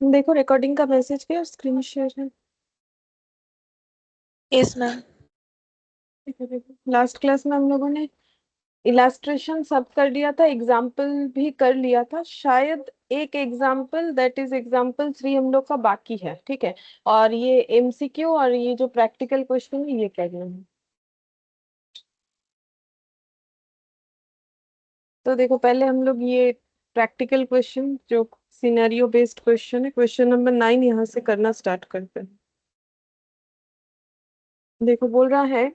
देखो रिकॉर्डिंग का मैसेज किया और स्क्रीन शेयर है। Yes ma'am. लास्ट क्लास में हम लोगों ने इलास्ट्रेशन सब कर लिया था, एग्जाम्पल भी कर लिया था। शायद एक एग्जाम्पल दैट इज एग्जाम्पल 3 हम लोग का बाकी है, ठीक है। और ये एमसीक्यू और ये जो प्रैक्टिकल क्वेश्चन है ये करना है। तो देखो पहले हम लोग ये प्रैक्टिकल क्वेश्चन जो सिनेरियो बेस्ड क्वेश्चन है, क्वेश्चन नंबर 9 यहाँ से करना स्टार्ट करते हैं। देखो बोल रहा है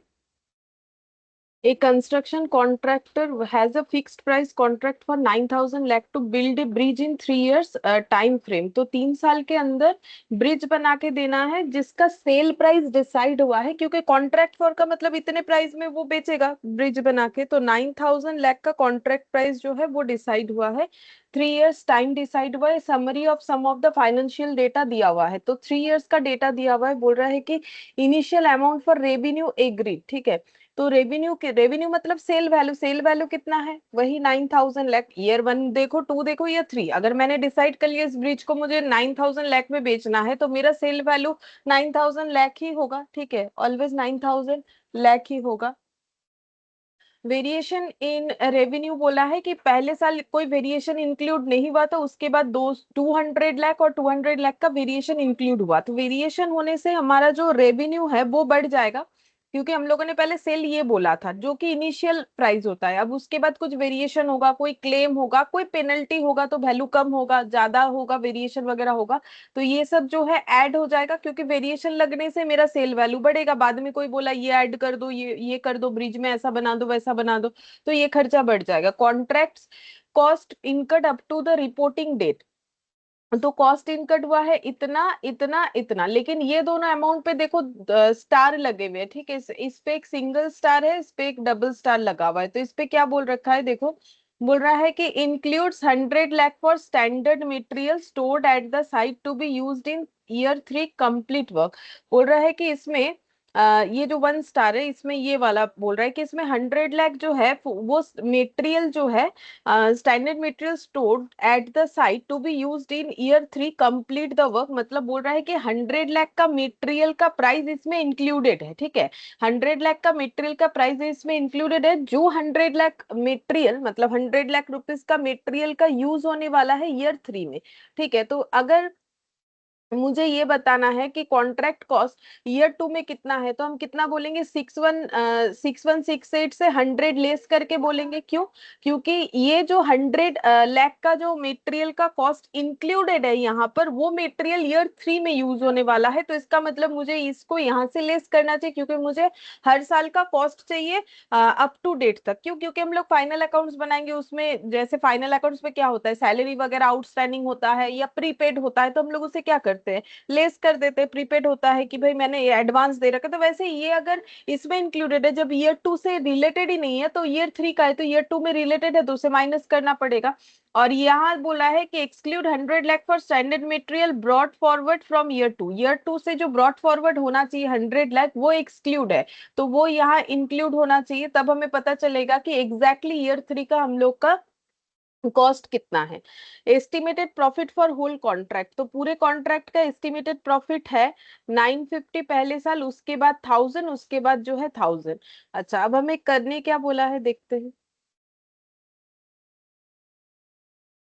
A construction contractor has a fixed price contract for 9,000 lakh to build a bridge in 3 years time frame। तो 3 साल के अंदर ब्रिज बना के देना है जिसका सेल प्राइस डिसाइड हुआ है, क्योंकि कॉन्ट्रैक्ट फॉर का मतलब इतने प्राइस में वो बेचेगा ब्रिज बना के। तो 9,000 लाख का कॉन्ट्रैक्ट प्राइस जो है वो डिसाइड हुआ है, 3 इयर्स टाइम डिसाइड हुआ है, summary of some of the financial data दिया हुआ है। तो 3 इयर्स का डेटा दिया हुआ है, बोल रहा है कि initial amount for revenue agreed, ठीक है। तो रेवेन्यू के रेवेन्यू मतलब सेल वैल्यू, सेल वैल्यू कितना है वही 9,000 लाख। ईयर 1 देखो, 2 देखो या 3, अगर मैंने डिसाइड कर लिया इस ब्रिज को मुझे 9,000 लाख में बेचना है तो मेरा सेल वैल्यू 9,000 लाख ही होगा, ठीक है, ऑलवेज 9,000 लाख ही होगा। वेरिएशन इन रेवेन्यू बोला है कि पहले साल कोई वेरिएशन इंक्लूड नहीं हुआ, तो उसके बाद 200 लाख और 200 लाख का वेरिएशन इंक्लूड हुआ। तो वेरिएशन होने से हमारा जो रेवेन्यू है वो बढ़ जाएगा, क्योंकि हम लोगों ने पहले सेल ये बोला था जो कि इनिशियल प्राइस होता है। अब उसके बाद कुछ वेरिएशन होगा, कोई क्लेम होगा, कोई पेनल्टी होगा तो वैल्यू कम होगा, ज्यादा होगा, वेरिएशन वगैरह होगा। तो ये सब जो है ऐड हो जाएगा, क्योंकि वेरिएशन लगने से मेरा सेल वैल्यू बढ़ेगा। बाद में कोई बोला ये ऐड कर दो, ये कर दो, ब्रिज में ऐसा बना दो वैसा बना दो, तो ये खर्चा बढ़ जाएगा। Contracts cost incurred up to the reporting date, तो कॉस्ट इनकट हुआ है इतना इतना इतना, लेकिन ये दोनों अमाउंट पे देखो स्टार लगे हुए हैं, ठीक है। इस पे एक सिंगल स्टार है, इस पे एक डबल स्टार लगा हुआ है। तो इस पे क्या बोल रखा है देखो, बोल रहा है कि includes 100 lakh for standard material stored at the site to be used in year 3 complete work. बोल रहा है कि इसमें ये जो 1 स्टार है इसमें ये वाला बोल रहा है कि इसमें 100 लाख जो है वो मेटेरियल जो है standard material stored at the site to be used in year 3 complete the work. मतलब बोल रहा है कि 100 लाख का मटेरियल का प्राइस इसमें इंक्लूडेड है, ठीक है। 100 लाख का मटेरियल का प्राइस इसमें इंक्लूडेड है, जो 100 लाख मटेरियल मतलब 100 लाख रुपीज का मटेरियल का यूज होने वाला है ईयर 3 में, ठीक है। तो अगर मुझे ये बताना है कि कॉन्ट्रैक्ट कॉस्ट ईयर 2 में कितना है, तो हम कितना बोलेंगे, 6168 से 100 लेस करके बोलेंगे। क्यों? क्योंकि ये जो 100 लाख का जो मटेरियल का कॉस्ट इंक्लूडेड है यहाँ पर, वो मटेरियल ईयर 3 में यूज होने वाला है। तो इसका मतलब मुझे इसको यहाँ से लेस करना चाहिए, क्योंकि मुझे हर साल का कॉस्ट चाहिए अप टू डेट तक। क्यों? क्योंकि हम लोग फाइनल अकाउंट्स बनाएंगे, उसमें जैसे फाइनल अकाउंट्स में क्या होता है, सैलरी वगैरह आउटस्टैंडिंग होता है या प्रीपेड होता है, तो हम लोग उसे क्या करते हैं, लेस कर देते हैं। प्रीपेड होता है कि भाई मैंने एडवांस दे रखा है, तो वैसे ये अगर इसमें इंक्लूडेड है, जब ईयर 2 से रिलेटेड ही नहीं है तो ईयर 3 का है, तो ईयर 2 में रिलेटेड है तो उसे माइनस करना पड़ेगा। और यहाँ बोला है कि exclude 100 lakh for standard material brought forward from year 2 से जो ब्रॉट फॉरवर्ड होना चाहिए 100 लाख वो एक्सक्लूड है, तो वो यहाँ इंक्लूड होना चाहिए। तब हमें पता चलेगा कि एग्जैक्टली ईयर 3 का हम लोग का कॉस्ट कितना है। Estimated profit for whole contract, तो पूरे कॉन्ट्रैक्ट का एस्टिमेटेड प्रॉफिट है 950 पहले साल, उसके बाद 1000, उसके बाद जो है 1000। अच्छा, अब हमें करने क्या बोला है देखते हैं।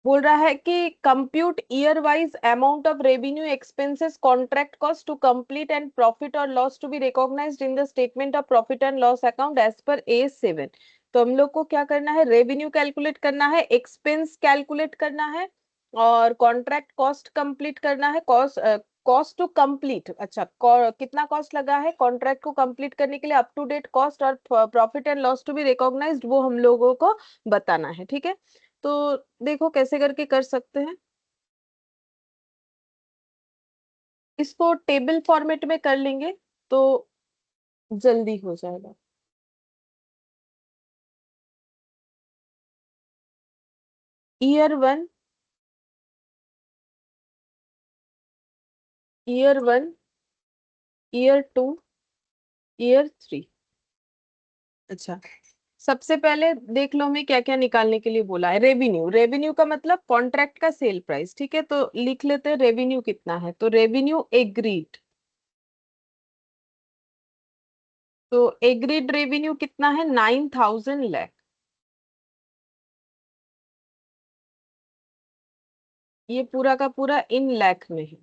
बोल रहा है कि compute year wise amount of revenue expenses contract cost to complete and profit और loss to be recognised in the statement of profit and loss account as per A7। तो हम लोग को क्या करना है, रेवेन्यू कैलकुलेट करना है, एक्सपेंस कैलकुलेट करना है, और कॉन्ट्रैक्ट कॉस्ट कंप्लीट करना है। कॉस्ट टू कंप्लीट, अच्छा कितना कॉस्ट लगा है कॉन्ट्रैक्ट को कंप्लीट करने के लिए, अप टू डेट कॉस्ट और profit and loss to be recognised वो हम लोगों को बताना है, ठीक है। तो देखो कैसे करके कर सकते हैं, इसको टेबल फॉर्मेट में कर लेंगे तो जल्दी हो जाएगा। Year 1, year 1, year 2, year 3। अच्छा, सबसे पहले देख लो मैं क्या क्या निकालने के लिए बोला है। रेवेन्यू, रेवेन्यू का मतलब कॉन्ट्रैक्ट का सेल प्राइस, ठीक है। तो लिख लेते हैं रेवेन्यू कितना है। तो रेवेन्यू एग्रीड, तो एग्रीड रेवेन्यू कितना है, 9,000 लाख। ये पूरा का पूरा इन लाख में है।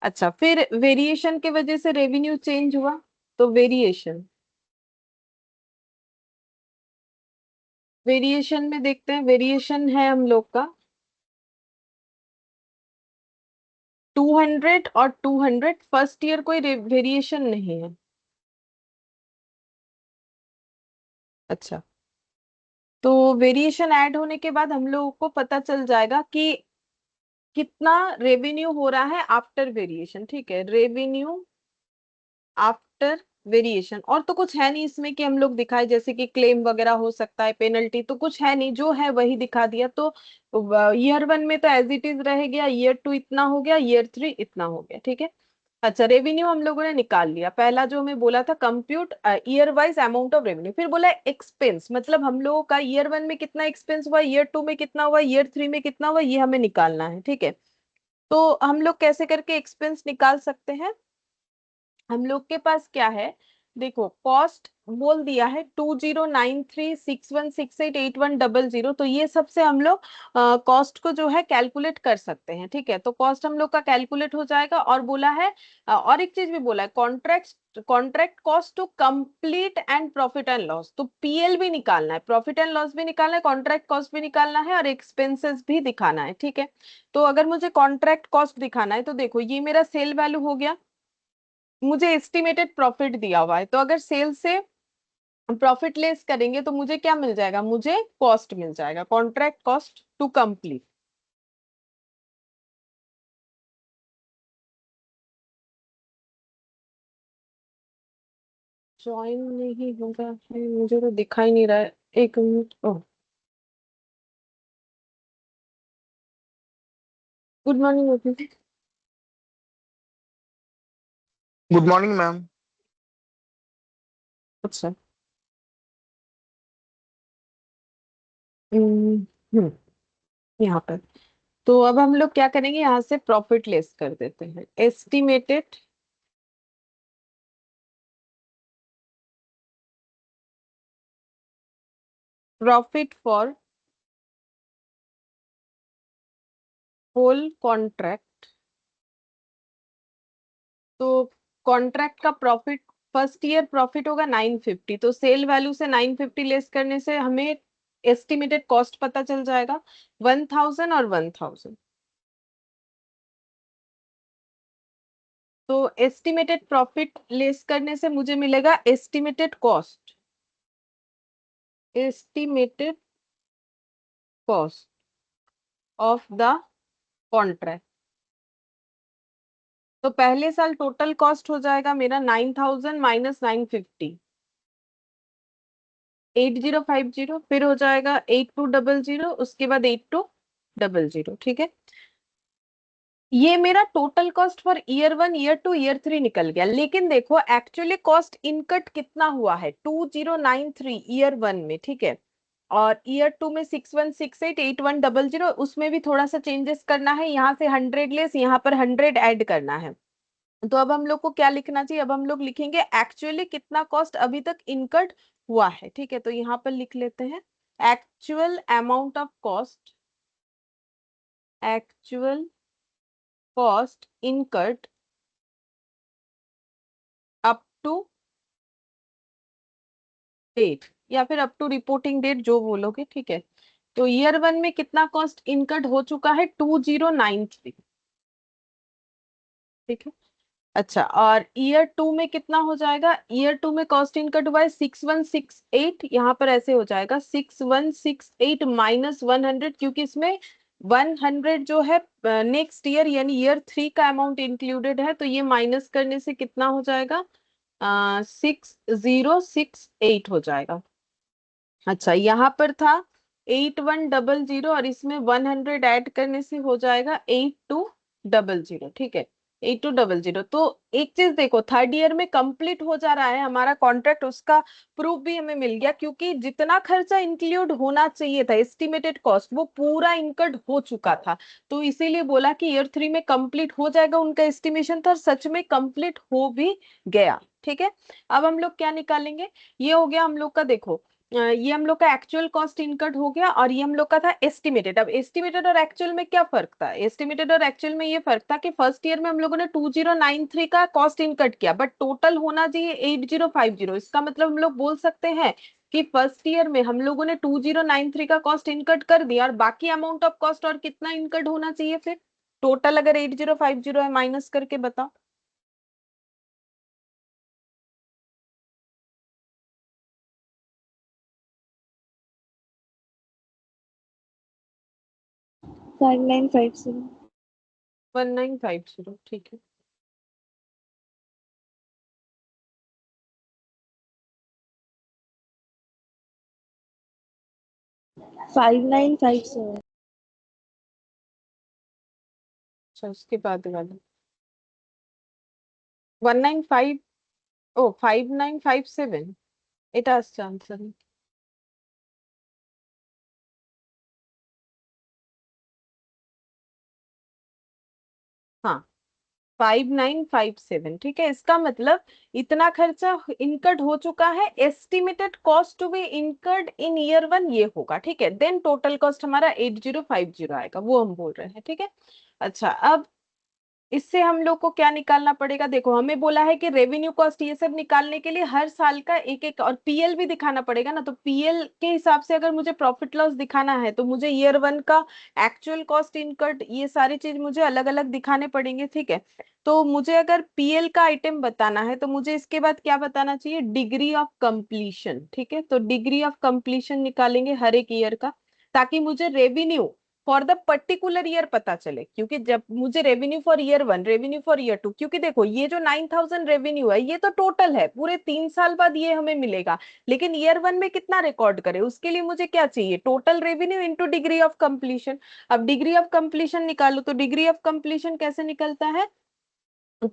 अच्छा, फिर वेरिएशन के वजह से रेवेन्यू चेंज हुआ, तो वेरिएशन, वेरिएशन में देखते हैं। वेरिएशन है हम लोग का 200 और 200, फर्स्ट ईयर कोई वेरिएशन नहीं है। अच्छा, तो वेरिएशन ऐड होने के बाद हम लोगों को पता चल जाएगा कि कितना रेवेन्यू हो रहा है आफ्टर वेरिएशन, ठीक है। रेवेन्यू आफ्टर वेरिएशन, और तो कुछ है नहीं इसमें कि हम लोग दिखाए, जैसे कि क्लेम वगैरह हो सकता है, पेनल्टी, तो कुछ है नहीं, जो है वही दिखा दिया। तो ईयर वन में तो एज इट इज रह गया, ईयर टू इतना हो गया, ईयर थ्री इतना हो गया, ठीक है। अच्छा, रेवेन्यू हम लोगों ने निकाल लिया। पहला जो हमें बोला था compute year wise amount of revenue, फिर बोला एक्सपेंस, मतलब हम लोगों का ईयर वन में कितना एक्सपेंस हुआ, ईयर टू में कितना हुआ, ईयर थ्री में कितना हुआ, ये हमें निकालना है, ठीक है। तो हम लोग कैसे करके एक्सपेंस निकाल सकते हैं। हम लोग के पास क्या है, देखो कॉस्ट बोल दिया है 209361688100, तो ये सबसे हम लोग कॉस्ट को जो है कैलकुलेट कर सकते हैं, ठीक है। तो कॉस्ट हम लोग का कैलकुलेट हो जाएगा। और बोला है और एक चीज भी बोला है, contract cost to complete and profit and loss, तो पीएल भी निकालना है, प्रॉफिट एंड लॉस भी निकालना है, कॉन्ट्रैक्ट कॉस्ट भी निकालना है, और एक्सपेंसेस भी दिखाना है, ठीक है। तो अगर मुझे कॉन्ट्रैक्ट कॉस्ट दिखाना है, तो देखो ये मेरा सेल वैल्यू हो गया, मुझे एस्टिमेटेड प्रॉफिट दिया हुआ है, तो अगर सेल से प्रॉफिट लेस करेंगे तो मुझे क्या मिल जाएगा, मुझे कॉस्ट मिल जाएगा, contract cost to complete. Join नहीं होगा है, मुझे तो दिखाई नहीं रहा है। एक minute, oh, good morning office. Good morning ma'am. अच्छा, हम्म, यहाँ पर, तो अब हम लोग क्या करेंगे, यहाँ से प्रॉफिट लेस कर देते हैं, estimated profit for whole contract. तो कॉन्ट्रैक्ट का प्रॉफिट, फर्स्ट ईयर प्रॉफिट होगा 950, तो सेल वैल्यू से 950 लेस करने से हमें एस्टिमेटेड कॉस्ट पता चल जाएगा 1000 और 1000। तो एस्टिमेटेड प्रॉफिट लेस करने से मुझे मिलेगा estimated cost, estimated cost of the contract. तो पहले साल टोटल कॉस्ट हो जाएगा मेरा 9000 माइनस 950, 8050, फिर हो जाएगा 8200, उसके बाद 8200, ठीक है। ये मेरा total cost for year one, year two, year three निकल गया। लेकिन देखो एक्चुअली कॉस्ट इनकट कितना हुआ है, 2093 ईयर वन में, ठीक है। और ईयर टू में 61688100, उसमें भी थोड़ा सा चेंजेस करना है, यहाँ से 100 लेस, यहाँ पर 100 ऐड करना है। तो अब हम लोग को क्या लिखना चाहिए, अब हम लोग लिखेंगे एक्चुअली कितना कॉस्ट अभी तक इनकट हुआ है, ठीक है। तो यहाँ पर लिख लेते हैं actual amount of cost, actual cost incurred up to date, या फिर अप टू रिपोर्टिंग डेट, जो बोलोगे, ठीक है। तो ईयर वन में कितना कॉस्ट इनकट हो चुका है, 2093, ठीक है। अच्छा, और ईयर टू में कितना हो जाएगा, ईयर टू में कॉस्ट इनकट हुआ है 6168, यहाँ पर ऐसे हो जाएगा 6168 माइनस 100, क्योंकि इसमें 100 जो है नेक्स्ट ईयर यानी ईयर थ्री का अमाउंट इंक्लूडेड है, तो ये माइनस करने से कितना हो जाएगा, 6068 हो जाएगा। अच्छा, यहाँ पर था 8100, और इसमें 100 ऐड करने से हो जाएगा 8200, ठीक है। 8200। तो एक चीज देखो, थर्ड ईयर में कंप्लीट हो जा रहा है हमारा कॉन्ट्रैक्ट, उसका प्रूफ भी हमें मिल गया, क्योंकि जितना खर्चा इंक्लूड होना चाहिए था, एस्टिमेटेड कॉस्ट, वो पूरा इंकर्ड हो चुका था। तो इसीलिए बोला कि ईयर 3 में कंप्लीट हो जाएगा, उनका एस्टिमेशन था और सच में कंप्लीट हो भी गया। ठीक है, अब हम लोग क्या निकालेंगे? ये हो गया हम लोग का, देखो ये हम लोग का एक्चुअल कॉस्ट इनकट हो गया, और ये हम लोग का था एस्टिमेटेड। अब एस्टिमेटेड और एक्चुअल में क्या फर्क था? एस्टिमेटेड और एक्चुअल में ये फर्क था कि फर्स्ट ईयर में हम लोगों ने 2093 का कॉस्ट इनकट किया, बट टोटल होना चाहिए 8050। इसका मतलब हम लोग बोल सकते हैं कि फर्स्ट ईयर में हम लोगों ने 2093 का कॉस्ट इनकट कर दिया, और बाकी अमाउंट ऑफ कॉस्ट और कितना इनकट होना चाहिए फिर टोटल, अगर 8050 है, माइनस करके बताओ। 5950। 1950, ठीक है। 5957। अच्छा, उसके बाद वाला 195, ओ 5957, এটা আসছে आंसर। हाँ, 5957, ठीक है। इसका मतलब इतना खर्चा इनकर्ड हो चुका है, estimated cost to be incurred in year 1 ये होगा, ठीक है। देन टोटल कॉस्ट हमारा 8050 आएगा, वो हम बोल रहे हैं, ठीक है। अच्छा, अब इससे हम लोग को क्या निकालना पड़ेगा? देखो, हमें बोला है कि रेवेन्यू कॉस्ट, ये सब निकालने के लिए हर साल का एक एक, और पीएल भी दिखाना पड़ेगा ना, तो पीएल के हिसाब से अगर मुझे प्रॉफिट लॉस दिखाना है तो मुझे ईयर 1 का एक्चुअल कॉस्ट इनकट, ये सारी चीज मुझे अलग अलग दिखाने पड़ेंगे, ठीक है। तो मुझे अगर पीएल का आइटम बताना है तो मुझे इसके बाद क्या बताना चाहिए? डिग्री ऑफ कंप्लीशन, ठीक है। तो डिग्री ऑफ कंप्लीशन निकालेंगे हर एक ईयर का, ताकि मुझे revenue for the particular year पता चले। क्योंकि जब मुझे revenue for year 1, revenue for year 2, क्योंकि देखो ये जो 9000 रेवेन्यू है ये तो टोटल है, पूरे 3 साल बाद ये हमें मिलेगा, लेकिन ईयर 1 में कितना रिकॉर्ड करें उसके लिए मुझे क्या चाहिए? Total revenue into degree of completion. अब डिग्री ऑफ कंप्लीशन निकालो, तो डिग्री ऑफ कंप्लीशन कैसे निकलता है?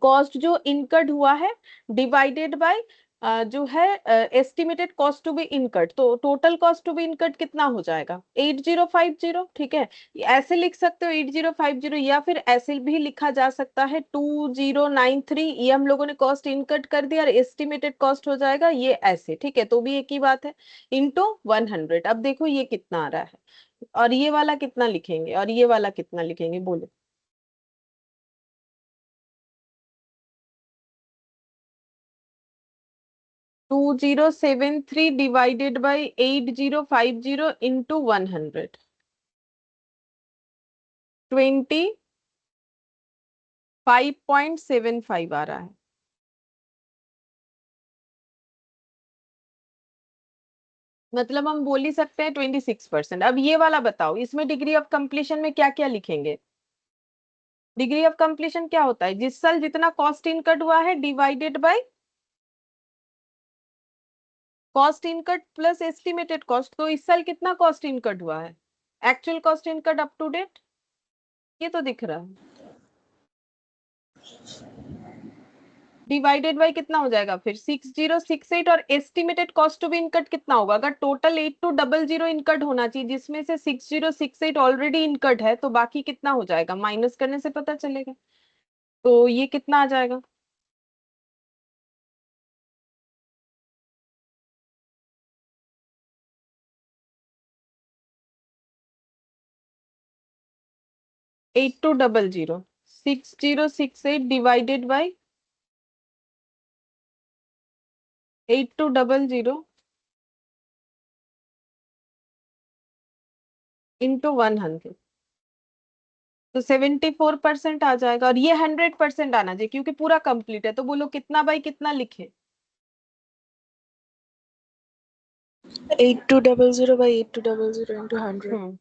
कॉस्ट जो इनकर्ड हुआ है डिवाइडेड बाय जो है estimated cost to be incurred, तो total cost to be incurred कितना हो जाएगा? 8050, ठीक है। ऐसे लिख सकते हो 8050, या फिर ऐसे भी लिखा जा सकता है 2093, ये हम लोगों ने कॉस्ट इनकर्ड कर दिया और एस्टिमेटेड कॉस्ट हो जाएगा ये ऐसे, ठीक है। तो भी एक ही बात है, इंटू 100। अब देखो ये कितना आ रहा है, और ये वाला कितना लिखेंगे, और ये वाला कितना लिखेंगे, बोलो। 2073 डिवाइडेड बाई 8050 इंटू 100, 25.75 आ रहा है। मतलब हम बोल ही सकते हैं 26%। अब ये वाला बताओ, इसमें डिग्री ऑफ कंप्लीशन में क्या क्या लिखेंगे? डिग्री ऑफ कंप्लीशन क्या होता है? जिस साल जितना कॉस्ट इनकट हुआ है divided by cost incurred plus estimated cost. तो इस साल कितना कॉस्ट इनकट हुआ है? Actual cost incurred up to date, ये तो दिख रहा है, डिवाइडेड बाई कितना हो जाएगा फिर? 6068, और एस्टिमेटेड कॉस्ट टू बी इनकट कितना होगा? अगर टोटल 8200 इनकट होना चाहिए, जिसमें से 6068 ऑलरेडी इनकट है, तो बाकी कितना हो जाएगा? माइनस करने से पता चलेगा। तो ये कितना आ जाएगा? Eight two double zero 6068 divided by 8200 into 100, तो 74% आ जाएगा, और ये 100% आना चाहिए क्योंकि पूरा कंप्लीट है। तो बोलो कितना बाई कितना लिखे? 8200/8200 into 100।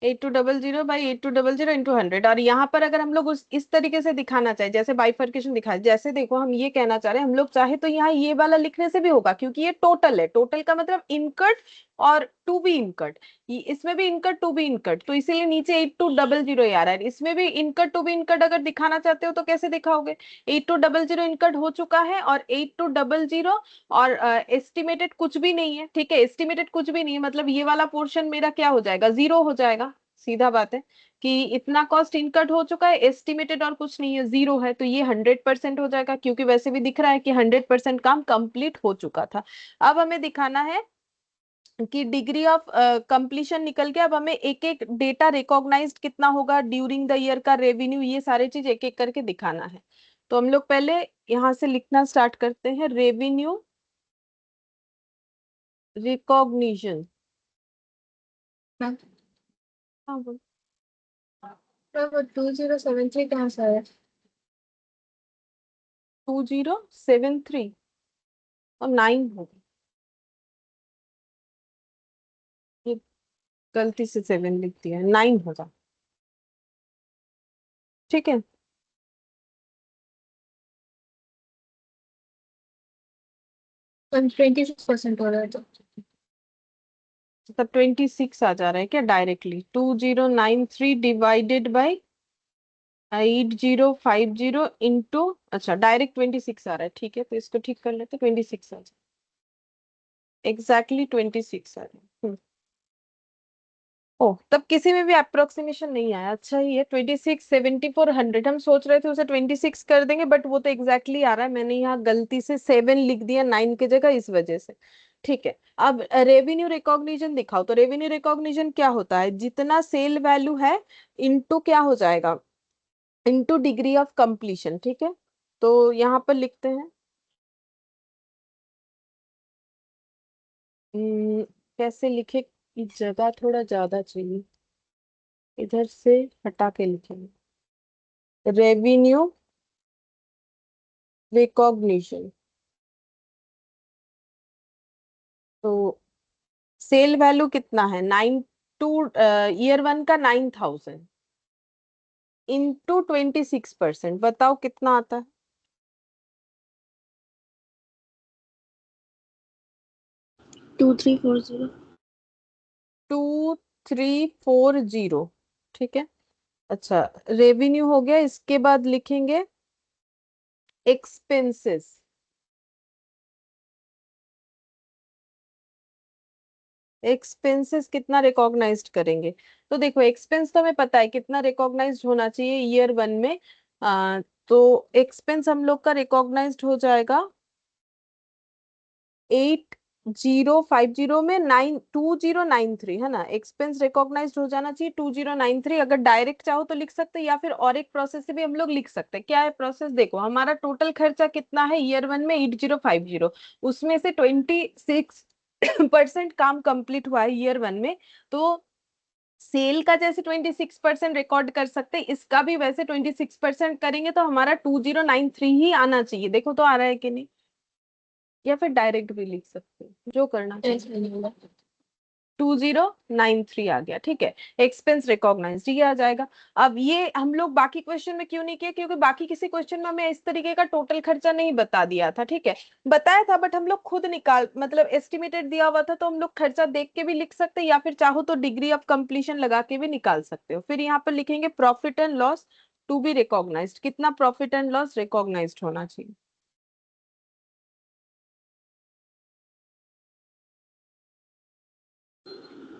8200/8200 इंटू 100। और यहाँ पर अगर हम लोग इस तरीके से दिखाना चाहे, जैसे बाइफर्केशन दिखाए, जैसे देखो हम ये कहना चाह रहे हैं, हम लोग चाहे तो यहाँ ये वाला लिखने से भी होगा, क्योंकि ये टोटल है। टोटल का मतलब इनकट और टू बी इनकट, इसमें भी इनकट टू बी इनकट, तो इसीलिए नीचे 8200 आ रहा है। इसमें भी इनकट टू बी इनकट अगर दिखाना चाहते हो तो कैसे दिखाओगे? 8200 इनकट हो चुका है और 8200 और एस्टिमेटेड कुछ भी नहीं है, ठीक है, एस्टिमेटेड कुछ भी नहीं है, मतलब ये वाला पोर्शन मेरा क्या हो जाएगा, जीरो हो जाएगा। सीधा बात है कि इतना कॉस्ट इनकट हो चुका है, एस्टिमेटेड और कुछ नहीं है, जीरो है, तो ये 100% हो जाएगा, क्योंकि वैसे भी दिख रहा है कि 100% काम कंप्लीट हो चुका था। अब हमें दिखाना है कि डिग्री ऑफ कंप्लीशन निकल के, अब हमें एक एक डेटा रिकॉग्नाइज्ड कितना होगा ड्यूरिंग द ईयर का रेवेन्यू, ये सारे चीज एक एक करके दिखाना है। तो हम लोग पहले यहां से लिखना स्टार्ट करते हैं, रेवेन्यू रिकॉग्निशन। मैम हाँ बोल। वो 2073 कहाँ से आया? 2073 और 9 होगा, ये गलती से 7 लिख दिया है, 9 होगा, ठीक है। 26% हो रहा है तो। तब 26 आ जा रहा है क्या डायरेक्टली? 2093 डिवाइडेड बाई 8050 इंटू, अच्छा डायरेक्ट 26 आ रहा है, ठीक है, तो इसको ठीक कर लेते, 26 आ जाए, एग्जैक्टली 26 आ रहा है। ओह, तब किसी में भी अप्रोक्सीमेशन नहीं आया, अच्छा ही है। 267400 हम सोच रहे थे उसे 26 कर देंगे, बट वो तो एग्जैक्टली आ रहा है, मैंने यहाँ गलती से 7 लिख दिया 9 की जगह, इस वजह से। ठीक है, अब रेवेन्यू रिकॉग्निशन दिखाओ, तो रेवेन्यू रिकॉग्निशन क्या होता है, जितना सेल वैल्यू है इनटू क्या हो जाएगा, इनटू डिग्री ऑफ कंप्लीशन, ठीक है। तो यहाँ पर लिखते हैं, कैसे लिखे, कि जगह थोड़ा ज्यादा चाहिए, इधर से हटा के लिखेंगे, रेवेन्यू रिकॉग्निशन। तो सेल वैल्यू कितना है, 9 टू ईयर वन का 9000 इंटू 26%, बताओ कितना आता है? 2340. 2340, ठीक है। अच्छा, रेवेन्यू हो गया, इसके बाद लिखेंगे एक्सपेंसेस। एक्सपेंसेस कितना रिकॉग्नाइज्ड करेंगे? तो देखो, एक्सपेंस तो हमें पता है कितना रिकॉग्नाइज्ड होना चाहिए ईयर वन में, तो एक्सपेंस हम लोग का रिकॉग्नाइज्ड हो जाएगा 8050 में 2093, है ना, एक्सपेंस रिकॉग्नाइज्ड हो जाना चाहिए 2093। अगर डायरेक्ट चाहो तो लिख सकते हैं, या फिर और एक प्रोसेस से भी हम लोग लिख सकते हैं। क्या है प्रोसेस, देखो हमारा टोटल खर्चा कितना है ईयर वन में 8050, उसमें से 26% काम कंप्लीट हुआ है ईयर वन में, तो सेल का जैसे 26% रिकॉर्ड कर सकते हैं, इसका भी वैसे 26% करेंगे, तो हमारा 2093 ही आना चाहिए। देखो तो आ रहा है कि नहीं, या फिर डायरेक्ट भी लिख सकते हैं, जो करना चाहिए। ऐसे नहीं होगा। 2093 आ गया, ठीक है। एक्सपेंस रिकॉग्नाइज ये आ जाएगा। अब ये हम लोग बाकी क्वेश्चन में क्यों नहीं किया, क्योंकि बाकी किसी क्वेश्चन में हमें इस तरीके का टोटल खर्चा नहीं बता दिया था, ठीक है। बताया था बट हम लोग खुद निकाल, मतलब एस्टिमेटेड दिया हुआ था, तो हम लोग खर्चा देख के भी लिख सकते हैं, या फिर चाहो तो डिग्री ऑफ कंप्लीशन लगा के भी निकाल सकते हो। फिर यहाँ पर लिखेंगे profit and loss to be recognised, कितना प्रॉफिट एंड लॉस रिकॉग्नाइज्ड होना चाहिए?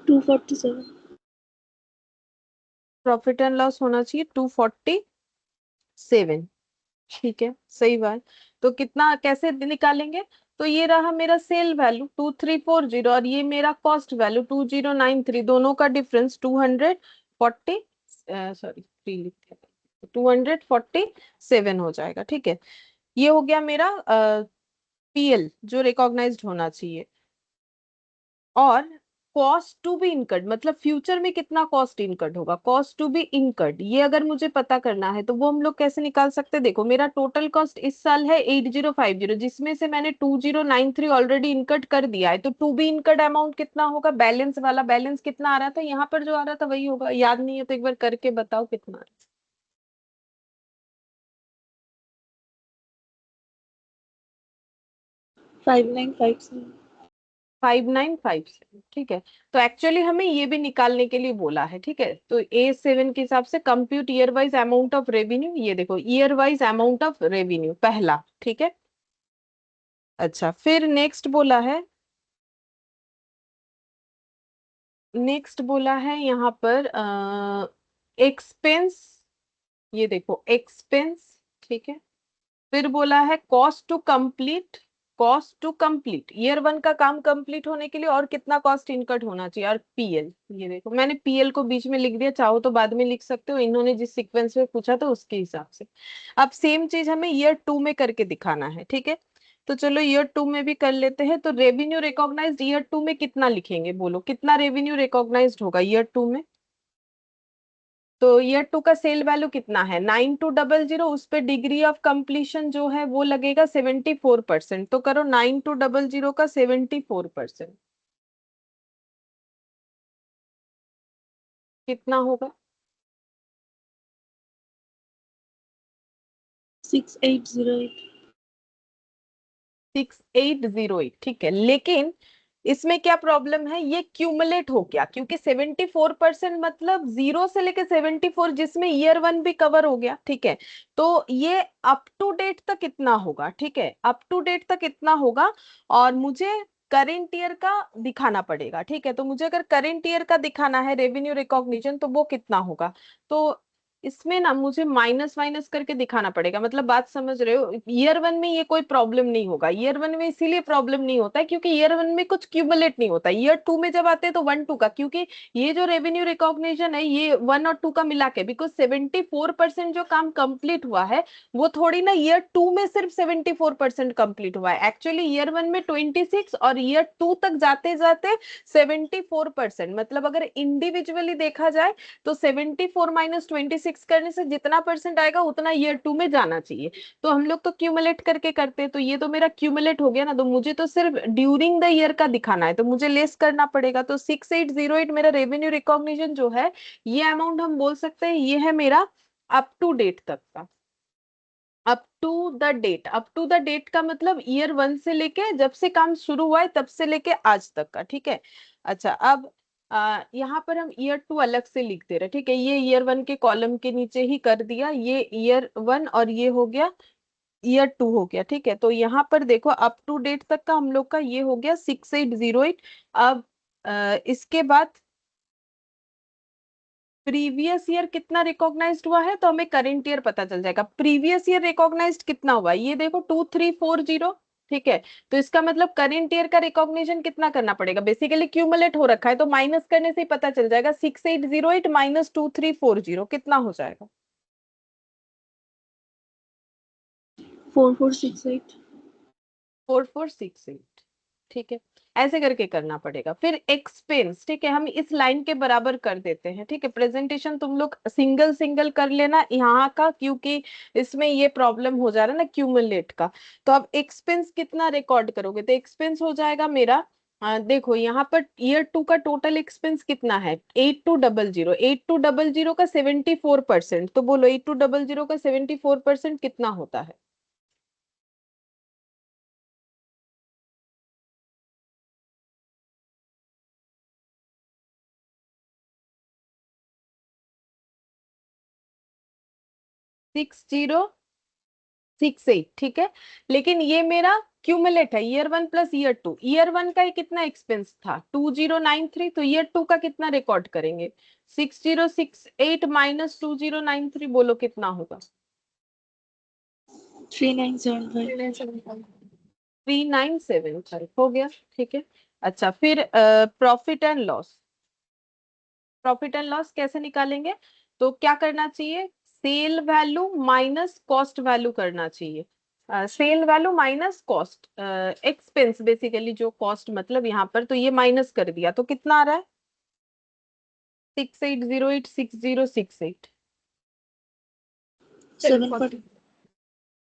247. प्रॉफिट एंड लॉस होना चाहिए 247, ठीक है, सही बात। तो कितना कैसे निकालेंगे, तो ये रहा मेरा सेल वैल्यू 2340 और ये मेरा कॉस्ट वैल्यू 2093, दोनों का डिफरेंस 240, सॉरी 3 लिखे, 247 हो जाएगा, ठीक है। ये हो गया मेरा पीएल जो रिकॉग्नाइज्ड होना चाहिए। और कॉस्ट टू बी इनकर्ड, मतलब फ्यूचर में कितना कॉस्ट इनकर्ड होगा, कॉस्ट टू बी इनकर्ड, ये अगर मुझे पता करना है तो वो हम लोग कैसे निकाल सकते हैं? देखो मेरा टोटल कॉस्ट इस साल है 8050, जिसमें से मैंने 2093 ऑलरेडी इनकर्ड कर दिया है, तो टू बी इनकर्ड अमाउंट कितना होगा, बैलेंस वाला, बैलेंस कितना आ रहा था यहाँ पर, जो आ रहा था वही होगा, याद नहीं है तो एक बार करके बताओ कितना आ रहा है। 5957. 5957, ठीक है। तो एक्चुअली हमें ये भी निकालने के लिए बोला है, ठीक है। तो A7 के हिसाब से compute year wise amount of revenue, ये देखो year wise amount of revenue पहला, ठीक है। अच्छा, फिर नेक्स्ट बोला है यहाँ पर एक्सपेंस, ये देखो एक्सपेंस, ठीक है। फिर बोला है cost to complete year one का काम कंप्लीट होने के लिए और कितना कॉस्ट इनकट होना चाहिए, और पीएल, ये देखो मैंने पीएल को बीच में लिख दिया, चाहो तो बाद में लिख सकते हो, इन्होंने जिस सीक्वेंस में पूछा था उसके हिसाब से। अब सेम चीज हमें ईयर टू में करके दिखाना है, ठीक है। तो चलो ईयर टू में भी कर लेते हैं। तो रेवेन्यू रिकॉग्नाइज्ड ईयर टू में कितना लिखेंगे, बोलो कितना रेवेन्यू रिकॉग्नाइज्ड होगा ईयर टू में। तो ईयर टू का सेल वैल्यू कितना है 9200, उस पे डिग्री ऑफ कंप्लीशन जो है वो लगेगा 74%। तो करो 9200 का 74%, कितना होगा? 6808. 6808, ठीक है। लेकिन इसमें क्या प्रॉब्लम है, ये क्यूमुलेट हो गया, क्योंकि 74% मतलब 0 से लेके 74, जिसमें ईयर वन भी कवर हो गया, ठीक है। तो ये अप टू डेट तक कितना होगा, ठीक है, अप टू डेट तक कितना होगा, और मुझे करेंट ईयर का दिखाना पड़ेगा, ठीक है। तो मुझे अगर करेंट ईयर का दिखाना है रेवेन्यू रिकॉग्निशन, तो वो कितना होगा। तो इसमें ना मुझे माइनस माइनस करके दिखाना पड़ेगा, मतलब बात समझ रहे हो। ईयर वन में ये कोई प्रॉब्लम नहीं होगा, ईयर वन में इसीलिए प्रॉब्लम नहीं होता है क्योंकि ईयर वन में कुछ क्यूमुलेट नहीं होता। ईयर टू में जब आते हैं तो वन टू का, क्योंकि ये जो रेवेन्यू रिकॉग्निशन है ये वन और टू का मिला के, बिकॉज 74% जो काम कंप्लीट हुआ है वो थोड़ी ना ईयर टू में सिर्फ 74% कंप्लीट हुआ है। एक्चुअली ईयर वन में 26 और ईयर टू तक जाते जाते 74%, मतलब अगर इंडिविजुअली देखा जाए तो 74 माइनस 26 करने से जितना परसेंट आएगा उतना ईयर टू में जाना चाहिए। तो हम लोग तो क्यूमुलेट करके करते हैं, तो ये तो मेरा क्यूमुलेट हो गया ना, तो मुझे तो सिर्फ ड्यूरिंग द ईयर का दिखाना है, तो मुझे लेस करना पड़ेगा। तो 6808 मेरा रेवेन्यू रिकॉग्निशन जो है, ये अमाउंट हम बोल सकते हैं ये है मेरा अप टू डेट तक का। अप टू द डेट का मतलब ईयर वन से लेके जब से काम शुरू हुआ है तब से लेके आज तक का, ठीक है। अच्छा, अब यहाँ पर हम ईयर टू अलग से लिख दे रहे, ठीक है। ये ईयर वन के कॉलम के नीचे ही कर दिया, ये ईयर वन और ये हो गया ईयर टू हो गया, ठीक है। तो यहाँ पर देखो अप टू डेट तक का हम लोग का ये हो गया 6808। अब इसके बाद प्रीवियस ईयर कितना रिकॉग्नाइज्ड हुआ है, तो हमें करेंट ईयर पता चल जाएगा। प्रीवियस ईयर रिकॉग्नाइज्ड कितना हुआ, ये देखो 2340, ठीक है। तो इसका मतलब करेंट ईयर का रिकॉग्निशन कितना करना पड़ेगा, बेसिकली क्यूमुलेट हो रखा है तो माइनस करने से ही पता चल जाएगा। 6808 माइनस 2340 कितना हो जाएगा? 4468. 4468, ठीक है। ऐसे करके करना पड़ेगा। फिर एक्सपेंस, ठीक है, हम इस लाइन के बराबर कर देते हैं, ठीक है। प्रेजेंटेशन तुम लोग सिंगल सिंगल कर लेना यहाँ का, क्योंकि इसमें ये प्रॉब्लम हो जा रहा है ना क्यूमुलेट का। तो अब एक्सपेंस कितना रिकॉर्ड करोगे, तो एक्सपेंस हो जाएगा मेरा देखो यहाँ पर ईयर टू का टोटल एक्सपेंस कितना है 8200, 8200 का 74%, तो बोलो 8200 का 74% कितना होता है? 6068, ठीक है। लेकिन ये मेरा क्यूमुलेट है, year one plus year two. Year one का कितना एक्सपेंस था 2093, तो ईयर टू का कितना रिकॉर्ड करेंगे 6068 माइनस 2093, बोलो कितना होगा? 3975. 3975 हो गया, ठीक है। अच्छा, फिर प्रॉफिट एंड लॉस कैसे निकालेंगे, तो क्या करना चाहिए, sale value minus cost value करना चाहिए। Sale value minus cost expense, basically जो कॉस्ट मतलब यहाँ पर, तो ये माइनस कर दिया तो कितना आ रहा है 6808 6068 740.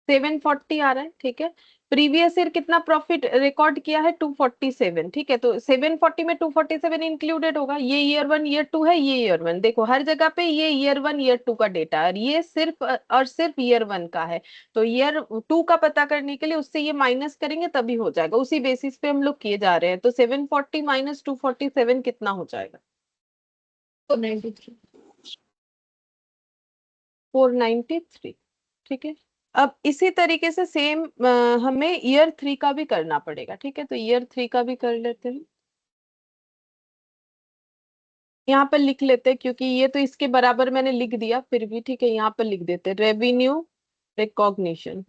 740 आ रहा है, ठीक है। प्रीवियस ईयर कितना प्रॉफिट रिकॉर्ड किया है 247, ठीक है, तो 740 में 247 इंक्लूडेड होगा। ये ईयर 1 ईयर 2 है, ये ईयर 1, देखो हर जगह पे ये ईयर 1 ईयर 2 का डेटा है, और ये सिर्फ और सिर्फ ईयर 1 का है। तो ईयर 2 का पता करने के लिए उससे ये माइनस करेंगे तभी हो जाएगा, उसी बेसिस पे हम लोग किए जा रहे हैं। तो 740 माइनस 247 कितना हो जाएगा? 493। 493, ठीक है। अब इसी तरीके से सेम हमें ईयर 3 का भी करना पड़ेगा, ठीक है, तो ईयर 3 का भी कर लेते हैं। यहाँ पर लिख लेते हैं, क्योंकि ये तो इसके बराबर मैंने लिख दिया, फिर भी ठीक है, यहाँ पर लिख देते हैं रेवेन्यू रिकॉग्निशन।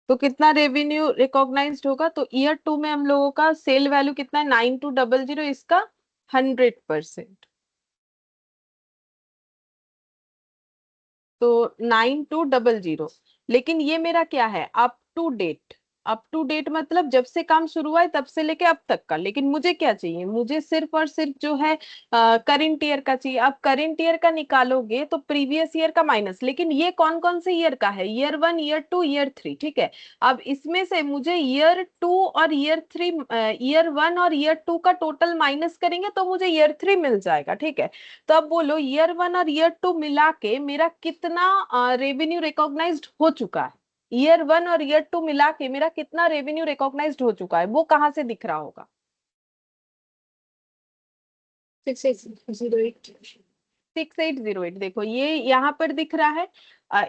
तो कितना रेवेन्यू रिकॉग्नाइज्ड होगा? तो ईयर 2 में हम लोगों का सेल वैल्यू कितना है? 9200, इसका 100%। तो 9200, लेकिन ये मेरा क्या है? Up to date. Up to date मतलब जब से काम शुरू हुआ है तब से लेके अब तक का। लेकिन मुझे क्या चाहिए? मुझे सिर्फ और सिर्फ जो है करंट ईयर का चाहिए। अब करंट ईयर का निकालोगे तो प्रीवियस ईयर का माइनस, लेकिन ये कौन कौन से ईयर का है? ईयर 1 ईयर 2 ईयर 3, ठीक है। अब इसमें से मुझे ईयर 2 और ईयर 3, ईयर 1 और ईयर 2 का टोटल माइनस करेंगे तो मुझे ईयर 3 मिल जाएगा, ठीक है। तो अब बोलो ईयर 1 और ईयर 2 मिला के मेरा कितना रेवेन्यू रिकॉग्नाइज्ड हो चुका है? ईयर 1 और ईयर 2 मिला के मेरा कितना रेवेन्यू रिकॉग्नाइज्ड हो चुका है, वो कहाँ से दिख रहा होगा? 6808। 6808, देखो ये यहाँ पर दिख रहा है।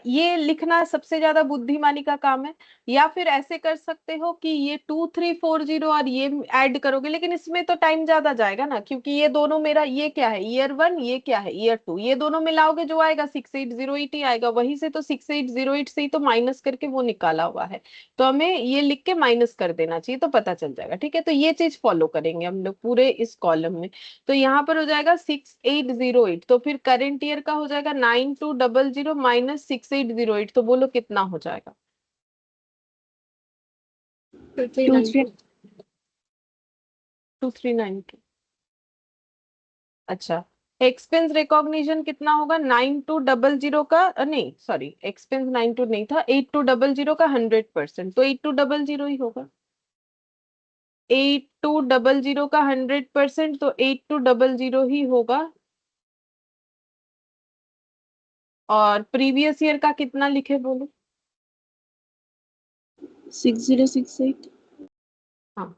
ये लिखना सबसे ज्यादा बुद्धिमानी का काम है। या फिर ऐसे कर सकते हो कि ये 2340 और ये ऐड करोगे, लेकिन इसमें तो टाइम ज्यादा जाएगा ना, क्योंकि ये दोनों मेरा, ये क्या है ईयर 1, ये क्या है ईयर 2, ये दोनों मिलाओगे जो आएगा 6808 ही आएगा। वहीं से तो 6808 से ही तो माइनस करके वो निकाला हुआ है। तो हमें ये लिख के माइनस कर देना चाहिए, तो पता चल जाएगा, ठीक है। तो ये चीज फॉलो करेंगे हम लोग पूरे इस कॉलम में। तो यहाँ पर हो जाएगा 6808, तो फिर करंट ईयर का हो जाएगा 9200 माइनस 6808, तो बोलो कितना हो जाएगा? 2392। 2392। अच्छा, एक्सपेंस रिकॉग्निशन कितना होगा? 9200 का नहीं सॉरी, एक्सपेंस 92 नहीं था, 8200 का 100%, तो 8200 ही होगा। 8200 का 100%, तो 8200 ही होगा। और प्रीवियस ईयर का कितना लिखे बोलो? 6068। हाँ,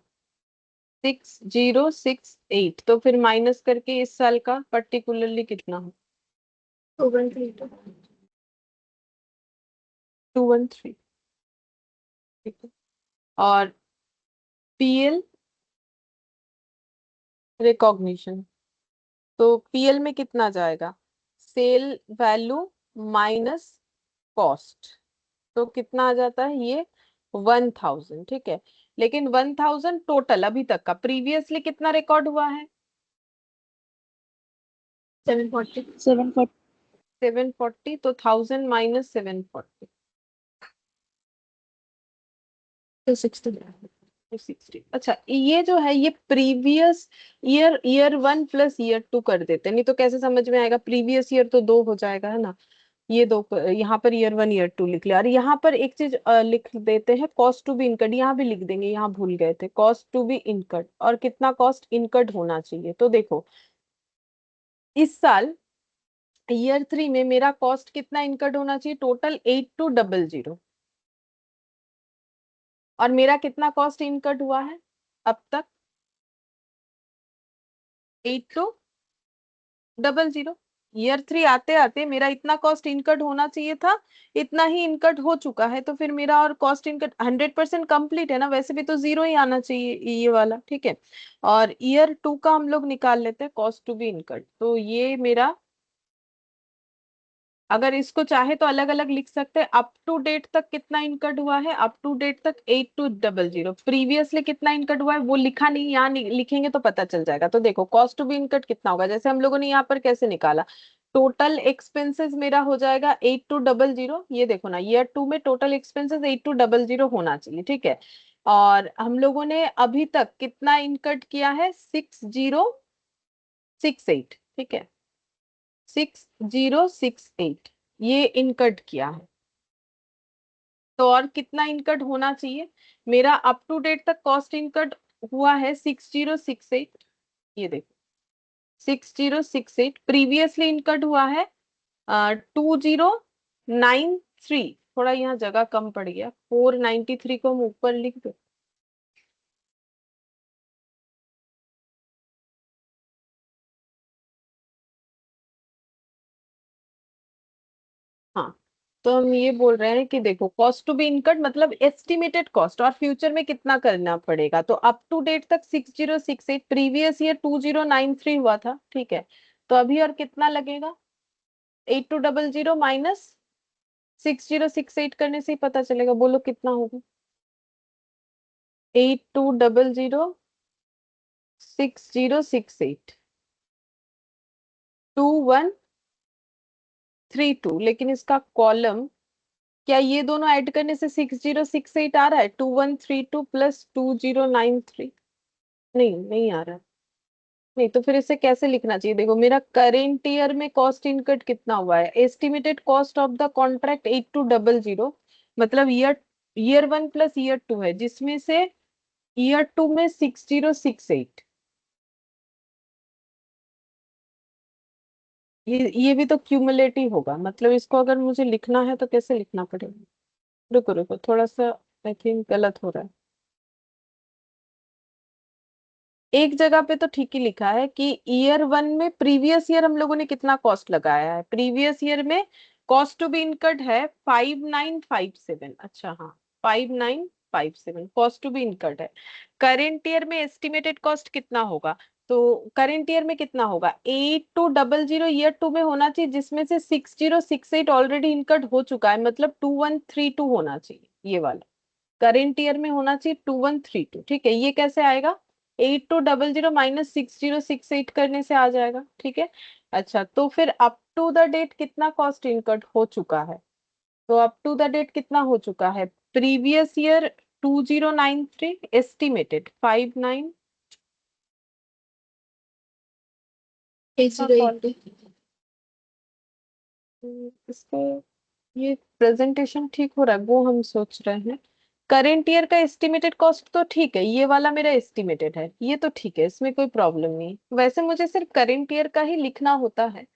6068, तो फिर माइनस करके इस साल का पर्टिकुलरली कितना हो? 2132। 213, ठीक है। और पीएल रिकॉग्निशन, तो पीएल में कितना जाएगा? सेल वैल्यू माइनस कॉस्ट, तो कितना आ जाता है ये? 1000, ठीक है। लेकिन 1000 टोटल अभी तक का, प्रीवियसली कितना रिकॉर्ड हुआ है? 740। 740। 740, तो 1000 माइनस 740, 260। 260। अच्छा, ये जो है ये previous year, year 1 plus year 2 कर देते हैं, नहीं तो कैसे समझ में आएगा? प्रीवियस ईयर तो 2 हो जाएगा, है ना। ये दो यहाँ पर ईयर 1 ईयर 2 लिख लिया। और यहाँ पर एक चीज लिख देते हैं, कॉस्ट टू बी इनकर्ड, यहाँ भी लिख देंगे, यहाँ भूल गए थे, कॉस्ट टू बी इनकर्ड। और कितना कॉस्ट इनकर्ड होना चाहिए? तो देखो इस साल ईयर 3 में मेरा कॉस्ट कितना इनकर्ड होना चाहिए? टोटल 8200। और मेरा कितना कॉस्ट इनकर्ड हुआ है अब तक? 8200। ईयर 3 आते आते मेरा इतना कॉस्ट इनकर्ड होना चाहिए था, इतना ही इनकर्ड हो चुका है, तो फिर मेरा और कॉस्ट इनकर्ड 100% कंप्लीट है ना, वैसे भी तो जीरो ही आना चाहिए ये वाला, ठीक है। और ईयर 2 का हम लोग निकाल लेते हैं कॉस्ट टू बी इनकर्ड, तो ये मेरा, अगर इसको चाहे तो अलग अलग लिख सकते हैं। अप टू डेट तक कितना इनकर्ड हुआ है? अप टू डेट तक 8200। प्रीवियसली कितना इनकर्ड हुआ है वो लिखा नहीं, यहाँ लिखेंगे तो पता चल जाएगा। तो देखो कॉस्ट टू बी इनकर्ड कितना होगा, जैसे हम लोगों ने यहाँ पर कैसे निकाला, टोटल एक्सपेंसेस मेरा हो जाएगा 8200। ये देखो ना, ईयर 2 में टोटल एक्सपेंसेस 8200 होना चाहिए, ठीक है। और हम लोगों ने अभी तक कितना इनकर्ड किया है? 6068, ठीक है, 6068 ये इनकट किया है। तो और कितना इनकट होना चाहिए? मेरा अप टू डेट तक कॉस्ट इनकट हुआ है 6068, ये देखो 6068। प्रीवियसली इनकट हुआ है 2093। थोड़ा यहाँ जगह कम पड़ गया, 493 को हम ऊपर लिख दो। हाँ, तो हम ये बोल रहे हैं कि देखो कॉस्ट टू बी इनकर्ड मतलब एस्टिमेटेड कॉस्ट, और फ्यूचर में कितना करना पड़ेगा। तो अप टू डेट तक 6068, प्रीवियस ईयर 2093 हुआ था, ठीक है। तो अभी और कितना लगेगा? 8200 माइनस 6068 करने से ही पता चलेगा, बोलो कितना होगा? 8200 6068 2132, लेकिन इसका कॉलम, क्या ये दोनों ऐड करने से 6068 आ रहा है? 2132 प्लस 2093? नहीं, नहीं आ रहा है। नहीं, तो फिर इसे कैसे लिखना चाहिए? देखो मेरा करेंट ईयर में कॉस्ट इनकट कितना हुआ है, estimated cost of the contract 8200, मतलब ईयर 1 प्लस ईयर 2 है, जिसमें से ईयर 2 में 6068। ये भी तो क्यूमुलेटिव होगा, मतलब इसको अगर मुझे लिखना है तो कैसे लिखना पड़ेगा? रुको रुको, थोड़ा सा आई थिंक गलत हो रहा है। एक जगह पे तो ठीक ही लिखा है कि ईयर 1 में प्रीवियस ईयर हम लोगों ने कितना कॉस्ट लगाया है। प्रीवियस ईयर में कॉस्ट टू बी इनकर्ड है 5957। अच्छा हाँ, 5957 कॉस्ट टू बी इनकर्ड है। करेंट ईयर में एस्टिमेटेड कॉस्ट कितना होगा? तो करेंट ईयर में कितना होगा? 8200 ईयर 2 में होना चाहिए, जिसमें से 6068 ऑलरेडी इनकर्ड हो चुका है, मतलब 2132 होना चाहिए ये वाला। करेंट ईयर में होना चाहिए 2132, ठीक है। ये कैसे आएगा? 8200 माइनस 6068 करने से आ जाएगा, ठीक है। अच्छा, तो फिर अप टू द डेट कितना कॉस्ट इनकट हो चुका है? तो अप टू द डेट कितना हो चुका है? प्रीवियस ईयर 2093, एस्टिमेटेड 59 का कॉल। 8082. इसको, ये प्रेजेंटेशन ठीक हो रहा है वो हम सोच रहे हैं। करेंट ईयर का एस्टिमेटेड कॉस्ट तो ठीक है, ये वाला मेरा एस्टिमेटेड है, ये तो ठीक है, इसमें कोई प्रॉब्लम नहीं। वैसे मुझे सिर्फ करेंट ईयर का ही लिखना होता है।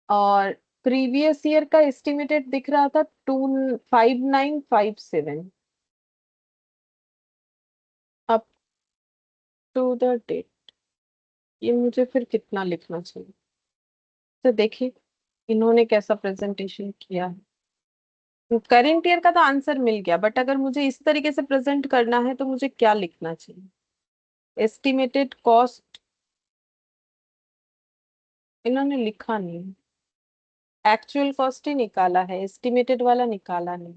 और प्रीवियस ईयर का एस्टिमेटेड दिख रहा था 5957 अप टू द डेट। ये मुझे फिर कितना लिखना चाहिए? तो देखिए इन्होंने कैसा प्रेजेंटेशन किया है। करेंट ईयर का तो आंसर मिल गया, बट अगर मुझे इस तरीके से प्रेजेंट करना है तो मुझे क्या लिखना चाहिए? एस्टिमेटेड कॉस्ट इन्होंने लिखा नहीं, एक्चुअल कॉस्ट ही निकाला है, एस्टिमेटेड वाला निकाला नहीं।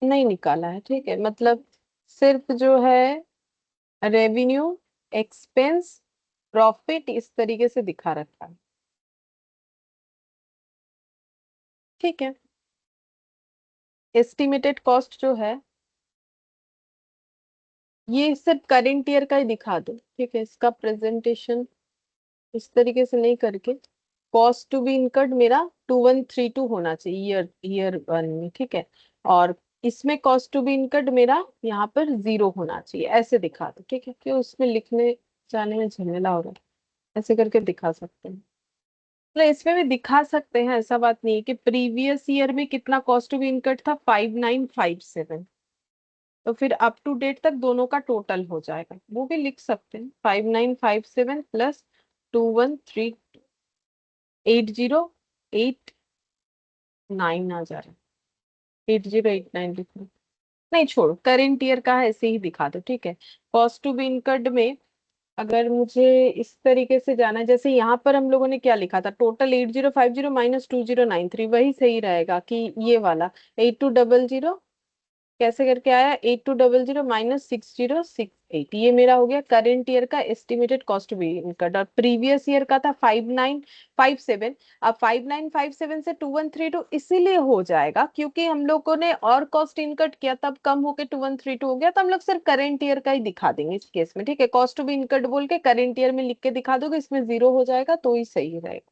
नहीं निकाला है, ठीक है, मतलब सिर्फ जो है रेवेन्यू, एक्सपेंस, प्रॉफिट इस तरीके से दिखा रखा है, ठीक है। एस्टिमेटेड कॉस्ट जो है ये सिर्फ करेंट ईयर का ही दिखा दो, ठीक है। इसका प्रेजेंटेशन इस तरीके से नहीं करके, कॉस्ट टू बी इनकर्ड मेरा 2132 होना चाहिए ईयर 1 में, ठीक है। और इसमें कॉस्ट टू बी इनकर्ड मेरा यहाँ पर 0 होना चाहिए, ऐसे दिखा दो, ठीक है। क्यों उसमें लिखने जाने में झमेला हो रहा है, ऐसे करके दिखा सकते हैं। मतलब इसमें भी दिखा सकते हैं, ऐसा बात नहीं है कि प्रीवियस ईयर में कितना कॉस्ट टू बी इनकर्ड था 5957, तो फिर अप टू डेट तक दोनों का टोटल हो जाएगा, वो भी लिख सकते हैं। 5957 प्लस 2132, 8089 आ जा रहा है, 8089 लिखना। नहीं छोड़ो, करेंट ईयर का है ऐसे ही दिखा दो, ठीक है। कॉस्ट टू बी इनकर्ड में अगर मुझे इस तरीके से जाना है, जैसे यहाँ पर हम लोगों ने क्या लिखा था, टोटल 8050 माइनस 2093, वही सही रहेगा कि ये वाला 8200 कैसे करके आया, 8200 माइनस 6068, ये मेरा हो गया करेंट ईयर का एस्टिमेटेड कॉस्ट बी इनकर्ड। और प्रीवियस ईयर का था 5957। अब 5957 से 2132 इसीलिए हो जाएगा क्योंकि हम लोगों ने और कॉस्ट इनकर्ड किया, तब कम होके 2132 हो गया, तो हम लोग सिर्फ करेंट ईयर का ही दिखा देंगे इस केस में, ठीक है। कॉस्ट टू बी इनकर्ड बोल के करेंट ईयर में लिख के दिखा दोगे, इसमें 0 हो जाएगा तो ही सही रहेगा।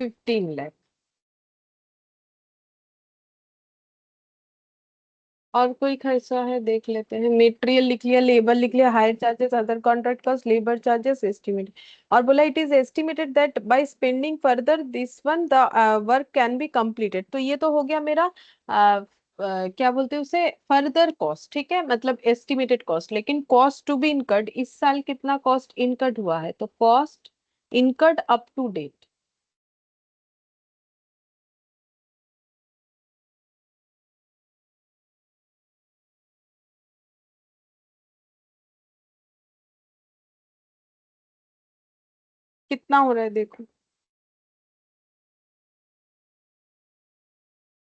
15 लाख। और कोई खर्चा है देख लेते हैं। मटेरियल लिख लिया, लेबर लिख लिया, higher charges, other contract cost, labour charges, estimate. और बोला it is estimated that by spending further this one the work can be completed. तो ये तो हो गया मेरा क्या बोलते हैं उसे, फर्दर कॉस्ट। ठीक है, मतलब एस्टिमेटेड कॉस्ट। लेकिन कॉस्ट टू बी इनकर्ड, इस साल कितना कॉस्ट इनकर्ड हुआ है, तो cost incurred up to date. कितना हो रहा है देखो।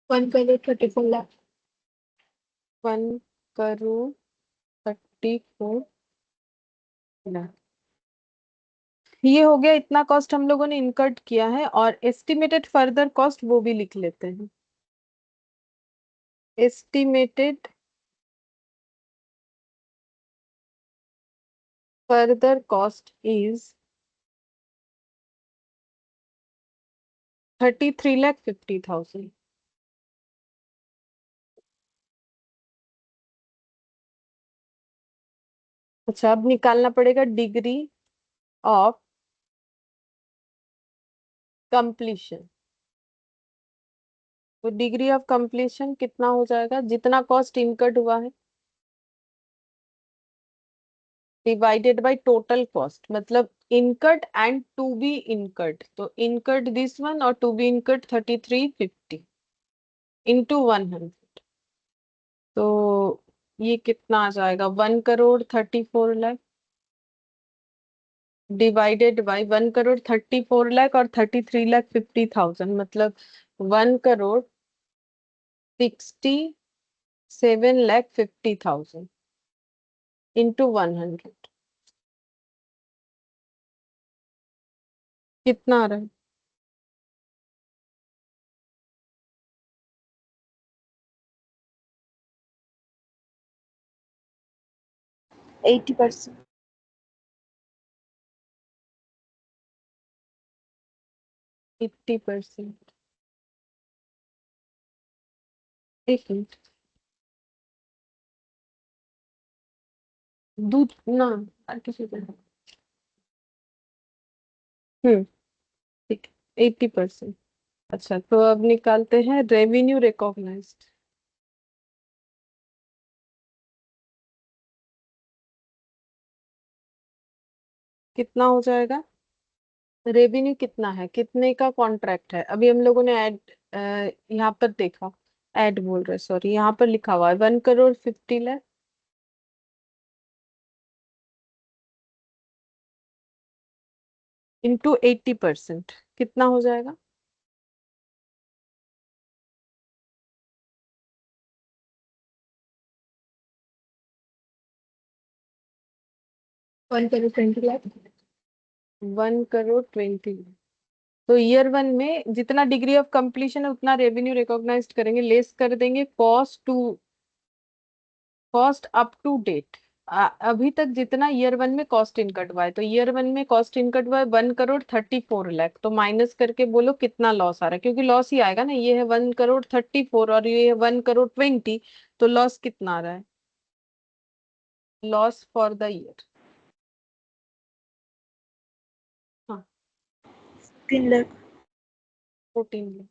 1 crore 34 lakh. 1 करोड़ 34 लाख। ये हो गया, इतना कॉस्ट हम लोगों ने इनकर्ड किया है। और एस्टिमेटेड फर्दर कॉस्ट वो भी लिख लेते हैं। Estimated further cost is 33,50,000। अच्छा, अब निकालना पड़ेगा डिग्री ऑफ कंप्लीशन। तो डिग्री ऑफ कंप्लीशन कितना हो जाएगा, जितना कॉस्ट इनकर्ड हुआ है डिवाइडेड बाय टोटल कॉस्ट, मतलब incurred and to be incurred. तो इनकर्ड दिस वन और टू बी इनकर्ड 3350 इंटू 100। तो ये कितना आ जाएगा, 1 करोड़ 34 लाख डिवाइडेड बाय 1 करोड़ 34 लाख और 33,50,000, मतलब 1 करोड़ 67,50,000 इंटू 100। कितना आ रहा है, 80%. 80%। एक मिनट, दूध ना, और किसी को। ठीक है, 80%। अच्छा, तो अब निकालते हैं रेवेन्यू रिकॉग्नाइज्ड। कितना हो जाएगा, रेवेन्यू कितना है, कितने का कॉन्ट्रैक्ट है। अभी हम लोगों ने ऐड यहाँ पर देखा, ऐड बोल रहे सॉरी, यहाँ पर लिखा हुआ है 1 करोड़ 50 लाख इंटू 80%। कितना हो जाएगा, 1 crore 20 lakh. 1 करोड़ 20। तो ईयर वन में जितना डिग्री ऑफ कंप्लीशन है उतना रेवेन्यू रिकॉग्नाइज करेंगे, लेस कर देंगे कॉस्ट अप टू डेट। अभी तक जितना ईयर वन में कॉस्ट इनकट हुआ है, तो ईयर वन में कॉस्ट इनकट हुआ है 1 करोड़ 34 लाख। तो माइनस करके बोलो कितना लॉस आ रहा है, क्योंकि लॉस ही आएगा ना। ये है 1 करोड़ 34 और ये है 1 करोड़ 20, तो लॉस कितना आ रहा है, लॉस फॉर द ईयर। हाँ, 15 lakh. 14 लाख।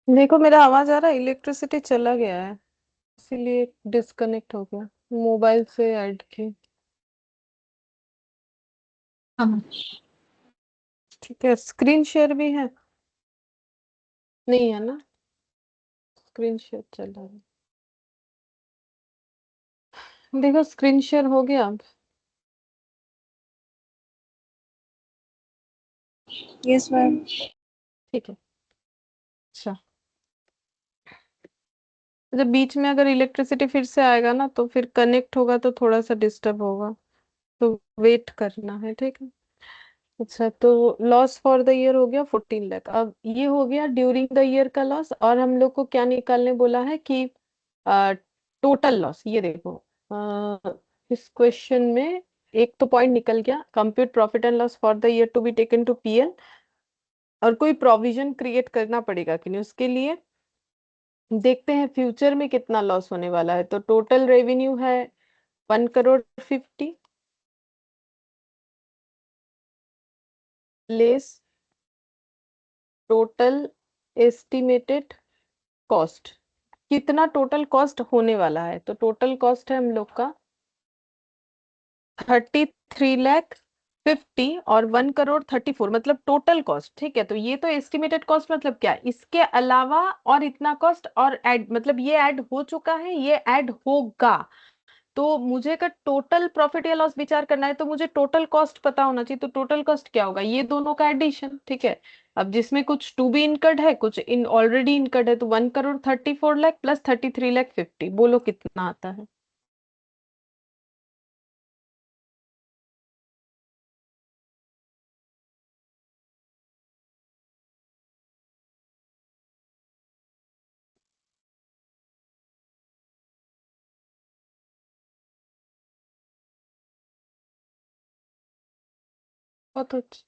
देखो मेरा आवाज आ रहा है, इलेक्ट्रिसिटी चला गया है इसीलिए डिस्कनेक्ट हो गया मोबाइल से ऐड की। हाँ। ठीक है, स्क्रीन शेयर भी है? नहीं है ना, स्क्रीन शेयर चल रहा है। देखो स्क्रीन शेयर हो गया अब। Yes ma'am. ठीक है। अच्छा, जब बीच में अगर इलेक्ट्रिसिटी फिर से आएगा ना तो फिर कनेक्ट होगा तो थोड़ा सा डिस्टर्ब होगा, तो वेट करना है, ठीक है। अच्छा, तो लॉस फॉर द ईयर हो गया 14 लाख। अब ये हो गया ड्यूरिंग द ईयर का लॉस, और हम लोग को क्या निकालने बोला है कि टोटल लॉस। ये देखो, इस क्वेश्चन में एक तो पॉइंट निकल गया, compute profit and loss for the year to be taken to PL. और कोई प्रोविजन क्रिएट करना पड़ेगा कि नहीं उसके लिए। देखते हैं फ्यूचर में कितना लॉस होने वाला है। तो टोटल रेवेन्यू है 1 crore 50 less total estimated cost. कितना टोटल कॉस्ट होने वाला है? तो टोटल कॉस्ट है हम लोग का 33 लाख 50 और 1 करोड़ 34, मतलब टोटल कॉस्ट। ठीक है, तो ये तो एस्टिमेटेड कॉस्ट मतलब क्या, इसके अलावा और इतना कॉस्ट और ऐड, मतलब ये ऐड हो चुका है, ये ऐड होगा। तो मुझे का टोटल प्रॉफिट या लॉस विचार करना है तो मुझे टोटल कॉस्ट पता होना चाहिए। तो टोटल कॉस्ट क्या होगा, ये दोनों का एडिशन। ठीक है, अब जिसमें कुछ टू बी इनकर्ड है, कुछ इन ऑलरेडी इनकर्ड है, तो 1 करोड़ 34 लाख प्लस 33 लाख 50, बोलो कितना आता है? बहुत अच्छा।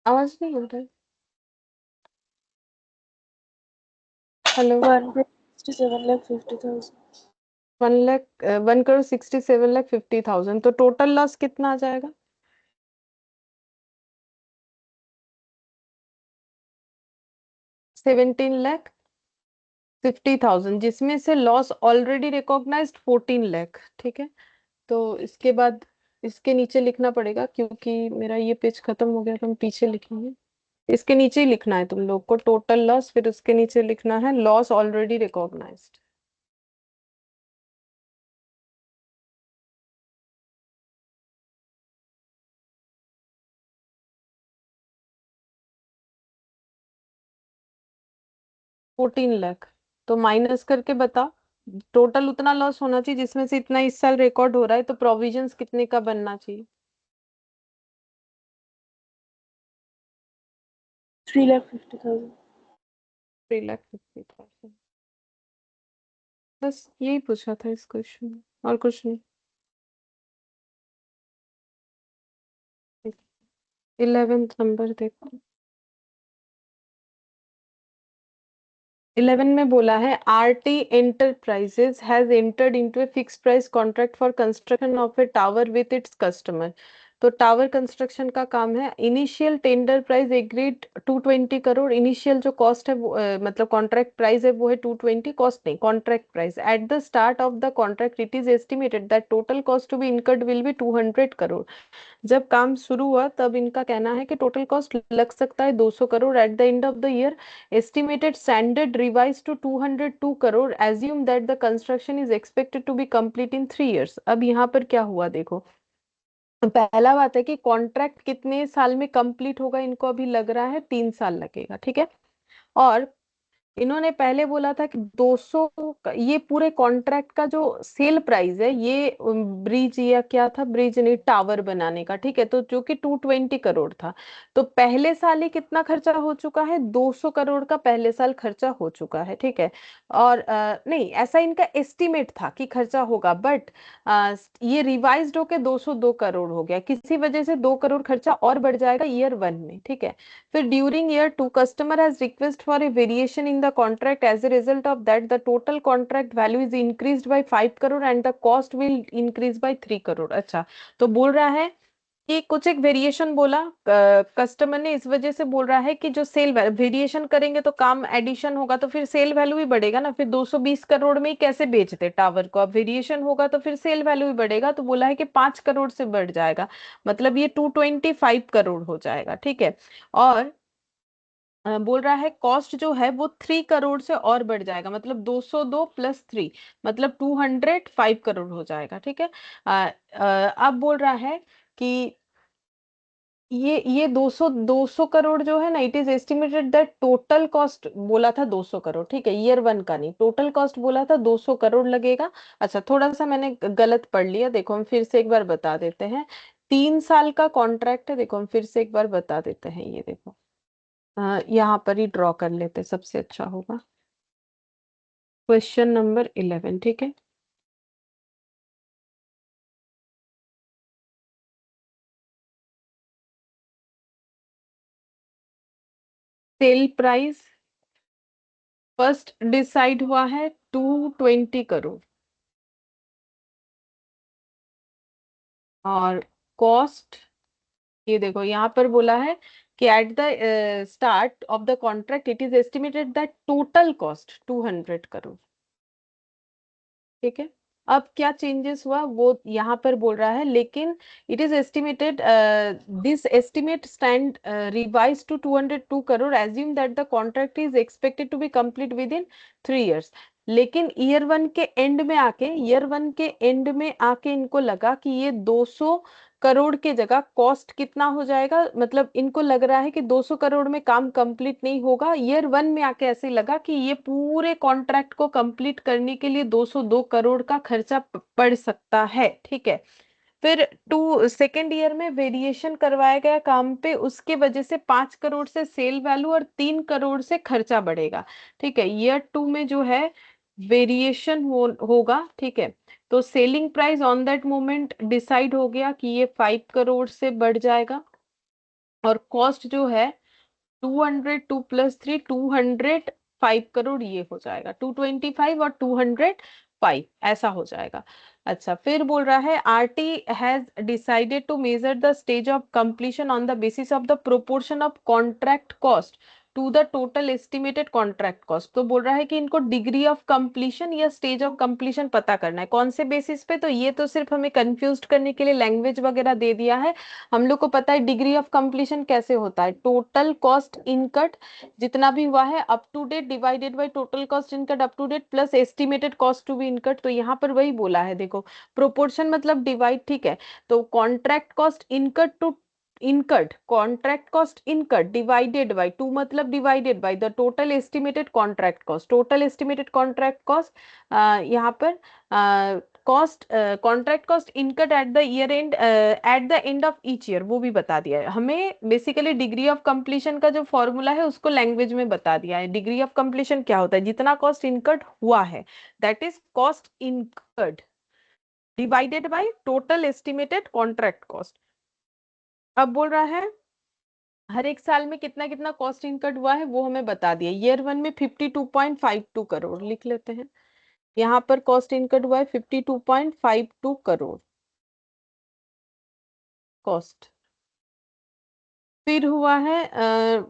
आवाज नहीं हो रहा है। हेलो। 1,67,50,000। 1 लाख 1 करोड़ 67 लाख 50,000, तो टोटल लॉस कितना आ जाएगा? 17 लाख 50,000, जिसमें से लॉस ऑलरेडी रिकॉग्नाइज्ड 14 लाख। ठीक है, तो इसके बाद इसके नीचे लिखना पड़ेगा, क्योंकि मेरा ये पेज खत्म हो गया तो हम पीछे लिखेंगे। इसके नीचे ही लिखना है तुम लोग को टोटल लॉस, फिर उसके नीचे लिखना है लॉस ऑलरेडी रिकॉग्नाइज्ड। 14 लाख, तो माइनस करके बताओ। टोटल उतना लॉस होना चाहिए जिसमें से इतना इस साल रिकॉर्ड हो रहा है, तो प्रोविजंस कितने का बनना चाहिए? 3,50,000। 3,50,000। बस यही पूछा था इस क्वेश्चन में, और कुछ नहीं। 11th नंबर देखो। 11 में बोला है RT enterprises has entered into a fix price contract for construction of A tower with its customer. तो टावर कंस्ट्रक्शन का काम है। Initial tender price agreed 220 crore. Initial जो कॉस्ट है वो मतलब कॉन्ट्रैक्ट प्राइस है वो है 220, कॉस्ट नहीं, contract price. At the start of the contract it is estimated that total cost to be incurred will be 200 crore. जब काम शुरू हुआ तब इनका कहना है कि टोटल कॉस्ट लग सकता है 200 crore. Eight the end of the year estimated standard revised to 202 crore, assume that the construction is expected to be complete in 3 years। अब यहाँ पर क्या हुआ देखो, पहला बात है कि कॉन्ट्रैक्ट कितने साल में कंप्लीट होगा, इनको अभी लग रहा है 3 साल लगेगा। ठीक है, और इन्होंने पहले बोला था कि 200 ये पूरे कॉन्ट्रैक्ट का जो सेल प्राइस है, ये ब्रिज या क्या था, ब्रिज नहीं टावर बनाने का। ठीक है, तो जो कि 220 करोड़ था, तो पहले साल ही कितना खर्चा हो चुका है, 200 करोड़ का पहले साल खर्चा हो चुका है। ठीक है, और नहीं, ऐसा इनका एस्टिमेट था कि खर्चा होगा, बट ये रिवाइज्ड होके 202 करोड़ हो गया। किसी वजह से 2 करोड़ खर्चा और बढ़ जाएगा ईयर 1 में। ठीक है, फिर during year 2 customer has request for a variation in the the contract. As a result of that, the total contract value is increased by 5 crore and the cost will increase by 3 crore. अच्छा, तो बोल रहा है कि कुछ एक variation बोला customer ने, इस वजह से बोल रहा है कि जो सेल वेरिएशन करेंगे तो काम एडिशन होगा, तो फिर सेल वैल्यू भी बढ़ेगा ना। फिर 220 करोड़ में ही कैसे बेचते टावर को, अब वेरिएशन होगा तो फिर सेल वैल्यू भी बढ़ेगा, तो बोला है कि 5 करोड़ से बढ़ जाएगा, मतलब ये 225 करोड़ हो जाएगा। ठीक है, और बोल रहा है कॉस्ट जो है वो 3 करोड़ से और बढ़ जाएगा, मतलब 202 प्लस 3 मतलब 205 करोड़ हो जाएगा। ठीक है, अब बोल रहा है कि ये 200 करोड़ जो है ना, it is estimated that total cost बोला था 200 करोड़। ठीक है, ईयर वन का नहीं, टोटल कॉस्ट बोला था 200 करोड़ लगेगा। अच्छा, थोड़ा सा मैंने गलत पढ़ लिया, देखो हम फिर से एक बार बता देते हैं। 3 साल का कॉन्ट्रैक्ट है, देखो हम फिर से एक बार बता देते हैं। ये देखो यहाँ पर ही ड्रॉ कर लेते, सबसे अच्छा होगा। क्वेश्चन नंबर 11, ठीक है। सेल प्राइस फर्स्ट डिसाइड हुआ है 220 करोड़, और कॉस्ट ये देखो यहाँ पर बोला है कि eight the start of the contract it is estimated that total cost 200 crore. ठीक है, अब क्या चेंजेस हुआ वो यहाँ पर बोल रहा है, लेकिन it is estimated this estimate stand revise to 202 crore, assume that the contract is expected to be complete within 3 years। लेकिन ईयर वन के एंड में आके इनको लगा कि ये 200 करोड़ के जगह कॉस्ट कितना हो जाएगा, मतलब इनको लग रहा है कि 200 करोड़ में काम कंप्लीट नहीं होगा। ईयर वन में आके ऐसे लगा कि ये पूरे कॉन्ट्रैक्ट को कंप्लीट करने के लिए 202 करोड़ का खर्चा पड़ सकता है। ठीक है, फिर सेकेंड ईयर में वेरिएशन करवाया गया काम पे, उसके वजह से 5 करोड़ से सेल वैल्यू और 3 करोड़ से खर्चा बढ़ेगा। ठीक है, ईयर टू में जो है वेरिएशन होगा। ठीक है, तो selling price on that moment decide हो गया कि ये 5 करोड़ से बढ़ जाएगा, और कॉस्ट जो है 202 प्लस 3 205 करोड़ ये हो जाएगा, 225 और 205 ऐसा हो जाएगा। अच्छा, फिर बोल रहा है RT has decided to measure the stage of completion on the basis of the proportion of contract cost to the total estimated contract cost. तो बोल रहा है कि इनको डिग्री ऑफ कंप्लीशन या स्टेज ऑफ कंप्लीशन पता करना है, कौन से बेसिस पे, तो ये तो सिर्फ हमें कंफ्यूज करने के लिए लैंग्वेज वगैरह दे दिया है। हम लोग को पता है डिग्री ऑफ कंप्लीशन कैसे होता है, टोटल कॉस्ट इनकट जितना भी हुआ है up to date divided by total cost incurred up to date plus estimated cost to be incurred. तो यहाँ पर वही बोला है, देखो प्रोपोर्शन मतलब डिवाइड। ठीक है, तो contract cost incurred to incurred, contract cost incurred divided by 2 मतलब divided by the total estimated contract cost, total estimated contract cost यहाँ पर cost contract cost incurred at the year end at the end of each year, वो भी बता दिया है हमें। Basically degree of completion का जो फॉर्मूला है उसको लैंग्वेज में बता दिया है। डिग्री ऑफ कंप्लीशन क्या होता है, जितना कॉस्ट इनकट हुआ है that is cost incurred divided by total estimated contract cost. अब बोल रहा है हर एक साल में कितना कितना कॉस्ट इनकट हुआ है वो हमें बता दिया। ईयर वन में 52.52 करोड़ लिख लेते हैं, यहाँ पर कॉस्ट इनकट हुआ है 52.52 करोड़ कॉस्ट। फिर हुआ है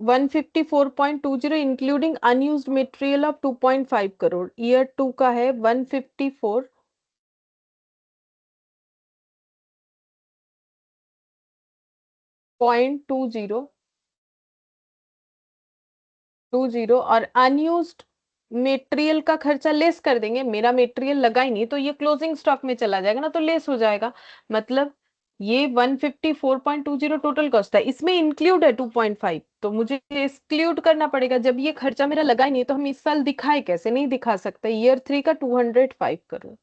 154.20 including unused material of 2.5 crore. Year two का है 154.20 और अनयूज्ड मटेरियल का खर्चा लेस कर देंगे, मेरा मटेरियल लगा ही नहीं तो ये क्लोजिंग स्टॉक में चला जाएगा ना, तो लेस हो जाएगा। मतलब ये 154.20 टोटल कॉस्ट है, इसमें इंक्लूड है 2.5, तो मुझे एक्सक्लूड करना पड़ेगा। जब ये खर्चा मेरा लगा ही नहीं तो हम इस साल दिखाए कैसे, नहीं दिखा सकते। ईयर थ्री का 205 करोड़,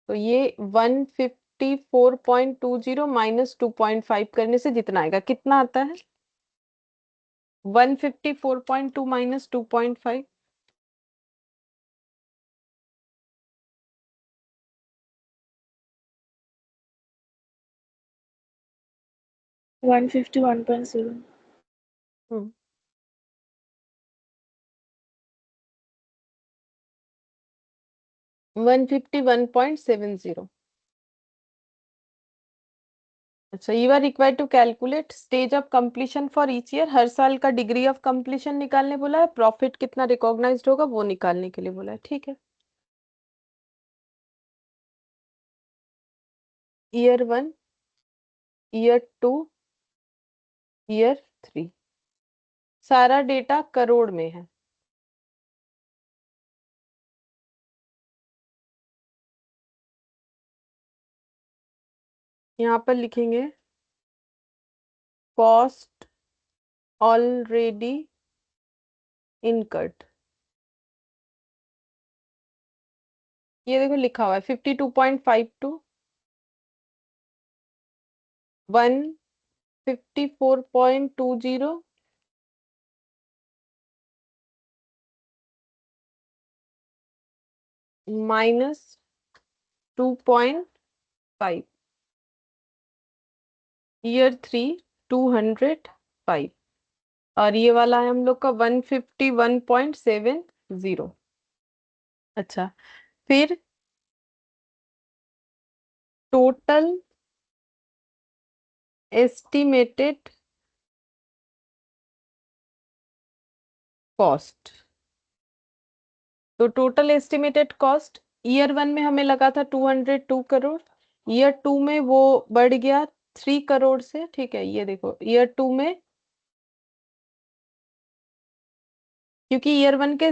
तो ये 154.20 माइनस 2.5 करने से जितना आएगा कितना आता है, 154.2 माइनस 2.5 151.7। 151.70। अच्छा, you are required to calculate stage of completion for each year. हर साल का डिग्री ऑफ कंप्लीशन निकालने बोला है, प्रॉफिट कितना रिकॉग्नाइज्ड होगा वो निकालने के लिए बोला है। ठीक है, ईयर 1, ईयर 2, ईयर 3, सारा डेटा करोड़ में है। यहाँ पर लिखेंगे कॉस्ट ऑलरेडी इनकर्ड। ये देखो लिखा हुआ है 52.52, 154.20, -2.5, ईयर 3 205, और ये वाला है हम लोग का 151.70। अच्छा, फिर टोटल एस्टिमेटेड कॉस्ट। तो टोटल एस्टिमेटेड कॉस्ट ईयर 1 में हमें लगा था 202 करोड़, ईयर 2 में वो बढ़ गया 3 करोड़ से। ठीक है, ये देखो ईयर 2 में, क्योंकि ईयर 1 के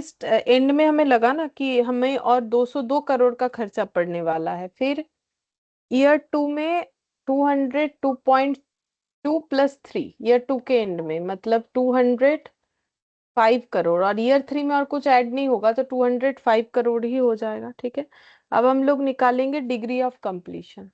एंड में हमें लगा ना कि हमें और 202 करोड़ का खर्चा पड़ने वाला है। फिर ईयर 2 में 202.2 प्लस 3, ईयर 2 के एंड में मतलब 205 करोड़, और ईयर 3 में और कुछ ऐड नहीं होगा तो 205 करोड़ ही हो जाएगा। ठीक है, अब हम लोग निकालेंगे डिग्री ऑफ कंप्लीशन।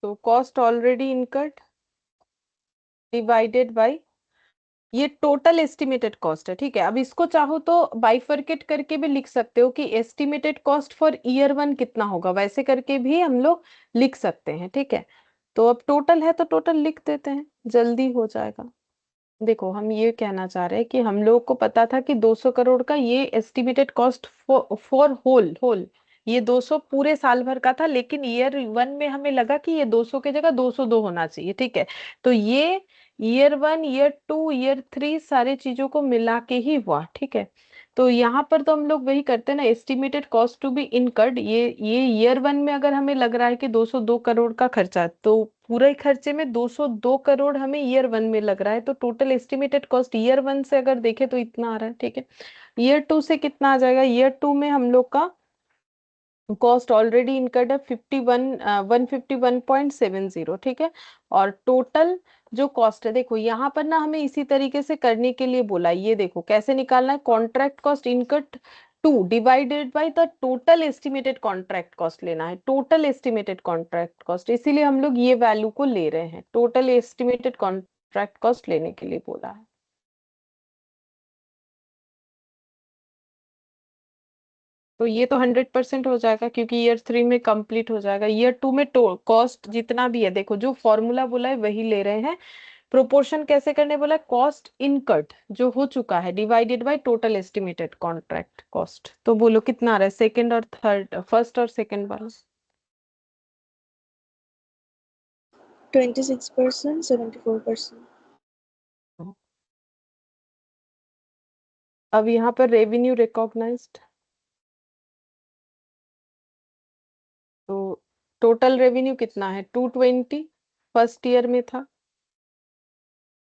तो cost already incurred divided by, ये टोटल एस्टिमेटेड कॉस्ट है। ठीक है, अब इसको चाहो तो बाइफरकेट करके भी लिख सकते हो कि एस्टिमेटेड कॉस्ट फॉर ईयर 1 कितना होगा, वैसे करके भी हम लोग लिख सकते हैं। ठीक है, तो अब टोटल है तो टोटल लिख देते हैं, जल्दी हो जाएगा। देखो हम ये कहना चाह रहे हैं कि हम लोग को पता था कि 200 करोड़ का ये estimated cost for whole whole, ये 200 पूरे साल भर का था, लेकिन ईयर 1 में हमें लगा कि ये 200 की जगह 202 होना चाहिए। ठीक है, तो ये ईयर 1, ईयर 2, ईयर 3 सारी चीजों को मिला के ही हुआ। ठीक है, तो यहाँ पर तो हम लोग वही करते हैं ना, estimated cost to be incurred. ये ईयर 1 में अगर हमें लग रहा है कि 202 करोड़ का खर्चा, तो पूरे खर्चे में 202 करोड़ हमें ईयर 1 में लग रहा है, तो टोटल एस्टिमेटेड कॉस्ट ईयर 1 से अगर देखे तो इतना आ रहा है। ठीक है, ईयर 2 से कितना आ जाएगा, ईयर 2 में हम लोग का कॉस्ट ऑलरेडी इनकर्ड है 151.70। ठीक है, और टोटल जो कॉस्ट है, देखो यहाँ पर ना हमें इसी तरीके से करने के लिए बोला है। ये देखो कैसे निकालना है, contract cost incurred 2 divided by the total estimated contract cost लेना है, टोटल एस्टिमेटेड कॉन्ट्रैक्ट कॉस्ट, इसीलिए हम लोग ये वैल्यू को ले रहे हैं, टोटल एस्टिमेटेड कॉन्ट्रैक्ट कॉस्ट लेने के लिए बोला है। तो ये तो 100% हो जाएगा क्योंकि ईयर 3 में कंप्लीट हो जाएगा। ईयर 2 में कॉस्ट जितना भी है, देखो जो फॉर्मूला बोला है वही ले रहे हैं। प्रोपोर्शन कैसे करने बोला है, कॉस्ट इनकट जो हो चुका है divided by total estimated contract cost. तो बोलो कितना आ रहा है, सेकंड और थर्ड, फर्स्ट और सेकंड वाला। 26%, 74%. अब यहाँ पर रेवेन्यू रिकॉग्नाइज्ड, तो टोटल रेवेन्यू कितना है 220 फर्स्ट ईयर में था,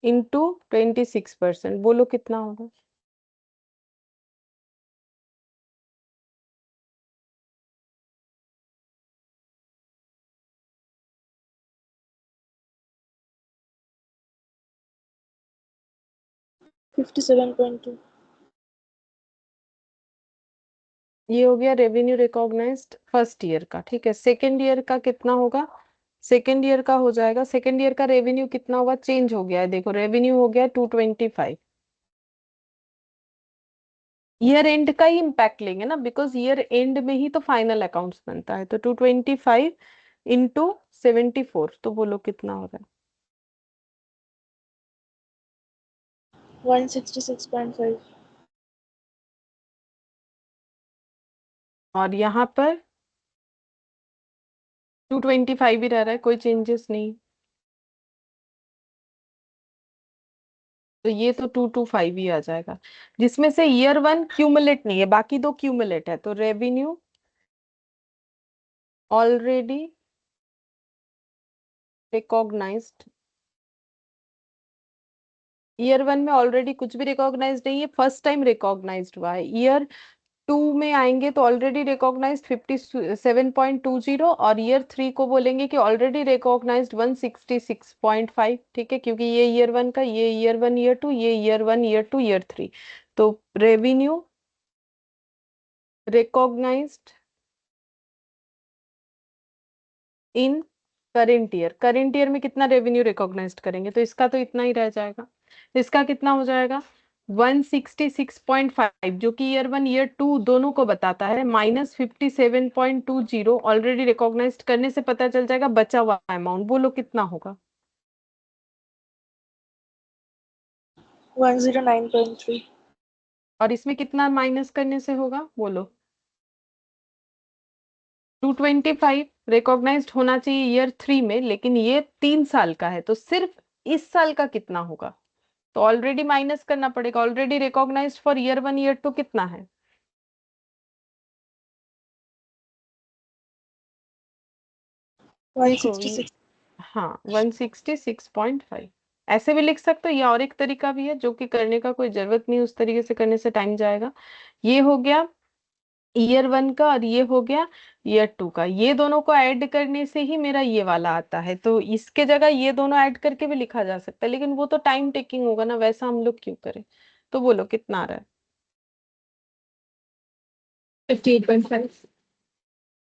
इंटू 26%, बोलो कितना होगा। 57.2. ये हो गया रेवेन्यू रिकॉग्नाइज्ड फर्स्ट ईयर का। ठीक है, सेकेंड ईयर का कितना होगा, सेकेंड ईयर का हो जाएगा, सेकेंड ईयर का रेवेन्यू कितना होगा, चेंज हो गया है, देखो रेवेन्यू हो गया 225। ईयर एंड का ही इम्पैक्ट लेंगे ना, बिकॉज ईयर एंड में ही तो फाइनल अकाउंट्स बनता है। तो 225 इंटू 74, तो बोलो कितना हो रहा है। 166.5. और यहाँ पर 225 ही रह रहा है, कोई चेंजेस नहीं। तो ये तो 225 ही आ जाएगा, जिसमें से ईयर 1 क्यूमुलेट नहीं है, बाकी दो क्यूमुलेट है। तो रेवेन्यू ऑलरेडी रिकॉग्नाइज्ड, ईयर 1 में ऑलरेडी कुछ भी रिकॉग्नाइज्ड नहीं है, फर्स्ट टाइम रिकॉग्नाइज्ड हुआ है। ईयर 2 में आएंगे तो ऑलरेडी रिकॉग्नाइज्ड 57.20, और ईयर 3 को बोलेंगे कि ऑलरेडी रिकॉग्नाइज्ड 166.5। ठीक है, क्योंकि ये ईयर 1 का, ये ईयर 1 ईयर 2, ये ईयर 1 ईयर 2 ईयर 3। तो रेवेन्यू रिकॉग्नाइज्ड इन करंट ईयर में कितना रेवेन्यू रिकॉग्नाइज्ड करेंगे, तो इसका तो इतना ही रह जाएगा। इसका कितना हो जाएगा 166.5, जो कि ईयर 1 ईयर 2 दोनों को बताता है, माइनस 57.20 ऑलरेडी रिकॉग्नाइज्ड करने से पता चल जाएगा बचा हुआ अमाउंट। बोलो कितना होगा। 109.3. और इसमें कितना माइनस करने से होगा, बोलो। 225 रिकॉग्नाइज्ड होना चाहिए ईयर 3 में, लेकिन ये 3 साल का है, तो सिर्फ इस साल का कितना होगा, तो ऑलरेडी माइनस करना पड़ेगा। Already recognised for year 1 year 2 कितना है, देखो 166. हाँ 166.5 ऐसे भी लिख सकते हो, या और एक तरीका भी है जो कि करने का कोई जरूरत नहीं, उस तरीके से करने से टाइम जाएगा। ये हो गया ईयर 1 का, और ये हो गया ईयर 2 का। ये दोनों को ऐड करने से ही मेरा ये वाला आता है, तो इसके जगह ये दोनों ऐड करके भी लिखा जा सकता है, लेकिन वो तो टाइम टेकिंग होगा ना, वैसा हम लोग क्यों करें। तो बोलो कितना आ रहा है। 58.5.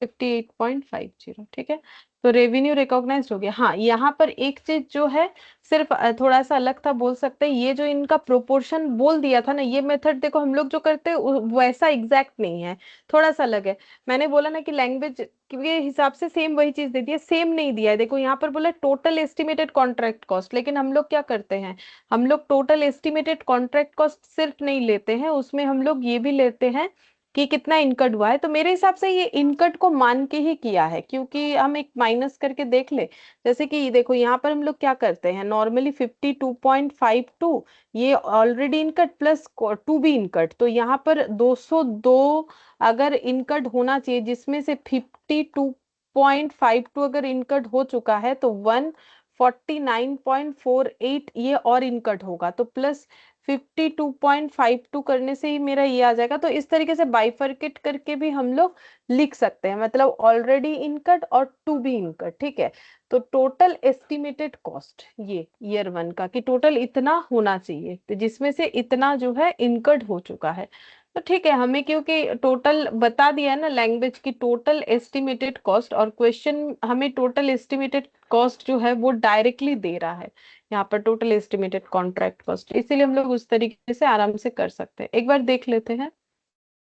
58.50। ठीक है, तो रेवेन्यू रिकॉग्नाइज हो गया। हाँ, यहाँ पर एक चीज जो है, सिर्फ थोड़ा सा अलग था, बोल सकते हैं, ये जो इनका प्रोपोर्शन बोल दिया था ना, ये मेथड देखो हम लोग जो करते हैं वैसा एग्जैक्ट नहीं है, थोड़ा सा अलग है। मैंने बोला ना कि लैंग्वेज के हिसाब से सेम वही चीज दे दी है, सेम नहीं दिया है। देखो यहाँ पर बोला टोटल एस्टिमेटेड कॉन्ट्रैक्ट कॉस्ट, लेकिन हम लोग क्या करते हैं, हम लोग टोटल एस्टिमेटेड कॉन्ट्रैक्ट कॉस्ट सिर्फ नहीं लेते हैं, उसमें हम लोग ये भी लेते हैं कि कितना इनकट हुआ है। तो मेरे हिसाब से ये इनकट को मान के ही किया है, क्योंकि हम एक माइनस करके देख ले। जैसे कि देखो यहाँ पर हम लोग क्या करते हैं, नॉर्मली 52.52 ये already इनकट plus two be incurred, तो यहाँ पर 202 अगर इनकट होना चाहिए, जिसमें से 52.52 अगर इनकट हो चुका है, तो 149.48 ये और इनकट होगा, तो प्लस 52.52 करने से ही मेरा ये आ जाएगा। तो इस तरीके से बाइफरकेट करके भी हम लोग लिख सकते हैं, मतलब ऑलरेडी इनकट और टू बी इनकट। ठीक है, तो टोटल एस्टिमेटेड कॉस्ट ये ईयर 1 का कि टोटल इतना होना चाहिए, तो जिसमें से इतना जो है इनकट हो चुका है। तो ठीक है, हमें क्योंकि टोटल बता दिया है ना लैंग्वेज की टोटल एस्टिमेटेड कॉस्ट, और क्वेश्चन हमें टोटल एस्टिमेटेड कॉस्ट जो है वो डायरेक्टली दे रहा है यहाँ पर, टोटल एस्टिमेटेड कॉन्ट्रैक्ट कॉस्ट, इसीलिए हम लोग उस तरीके से आराम से कर सकते हैं। एक बार देख लेते हैं,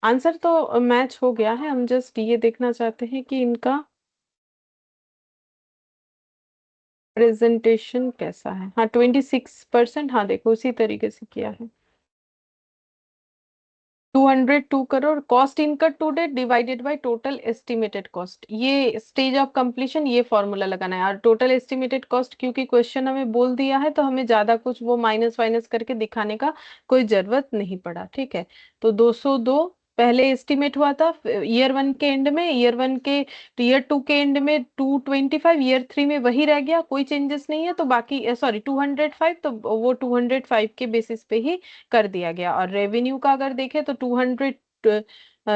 आंसर तो मैच हो गया है, हम जस्ट ये देखना चाहते हैं कि इनका प्रेजेंटेशन कैसा है। हाँ 26%, हाँ देखो उसी तरीके से किया है। 202 crore cost incurred to date divided by total estimated cost, ये स्टेज ऑफ कंप्लीशन, ये फॉर्मूला लगाना है। और टोटल एस्टिमेटेड कॉस्ट क्योंकि क्वेश्चन हमें बोल दिया है, तो हमें ज्यादा कुछ वो माइनस वाइनस करके दिखाने का कोई जरूरत नहीं पड़ा। ठीक है, तो 202 पहले एस्टिमेट हुआ था ईयर 1 के एंड में, ईयर 1 के ईयर 2 के एंड में 225, ईयर 3 में वही रह गया, कोई चेंजेस नहीं है। तो बाकी सॉरी 205, तो वो 205 के बेसिस पे ही कर दिया गया। और रेवेन्यू का अगर देखें तो 200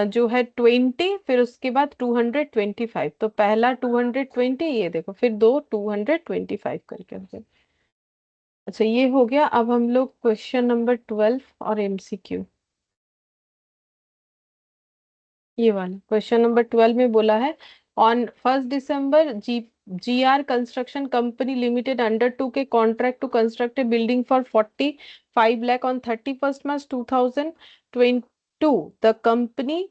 जो है 20, फिर उसके बाद 225, तो पहला 220 ये देखो, फिर दो 225 करके हो गया। अच्छा ये हो गया। अब हम लोग क्वेश्चन नंबर 12 और एमसीक्यू, ये वाला क्वेश्चन नंबर 12 में बोला है, on 1 December GR construction company limited undertook के contract to construct a building for 45 lakh on 31 March 2022 the company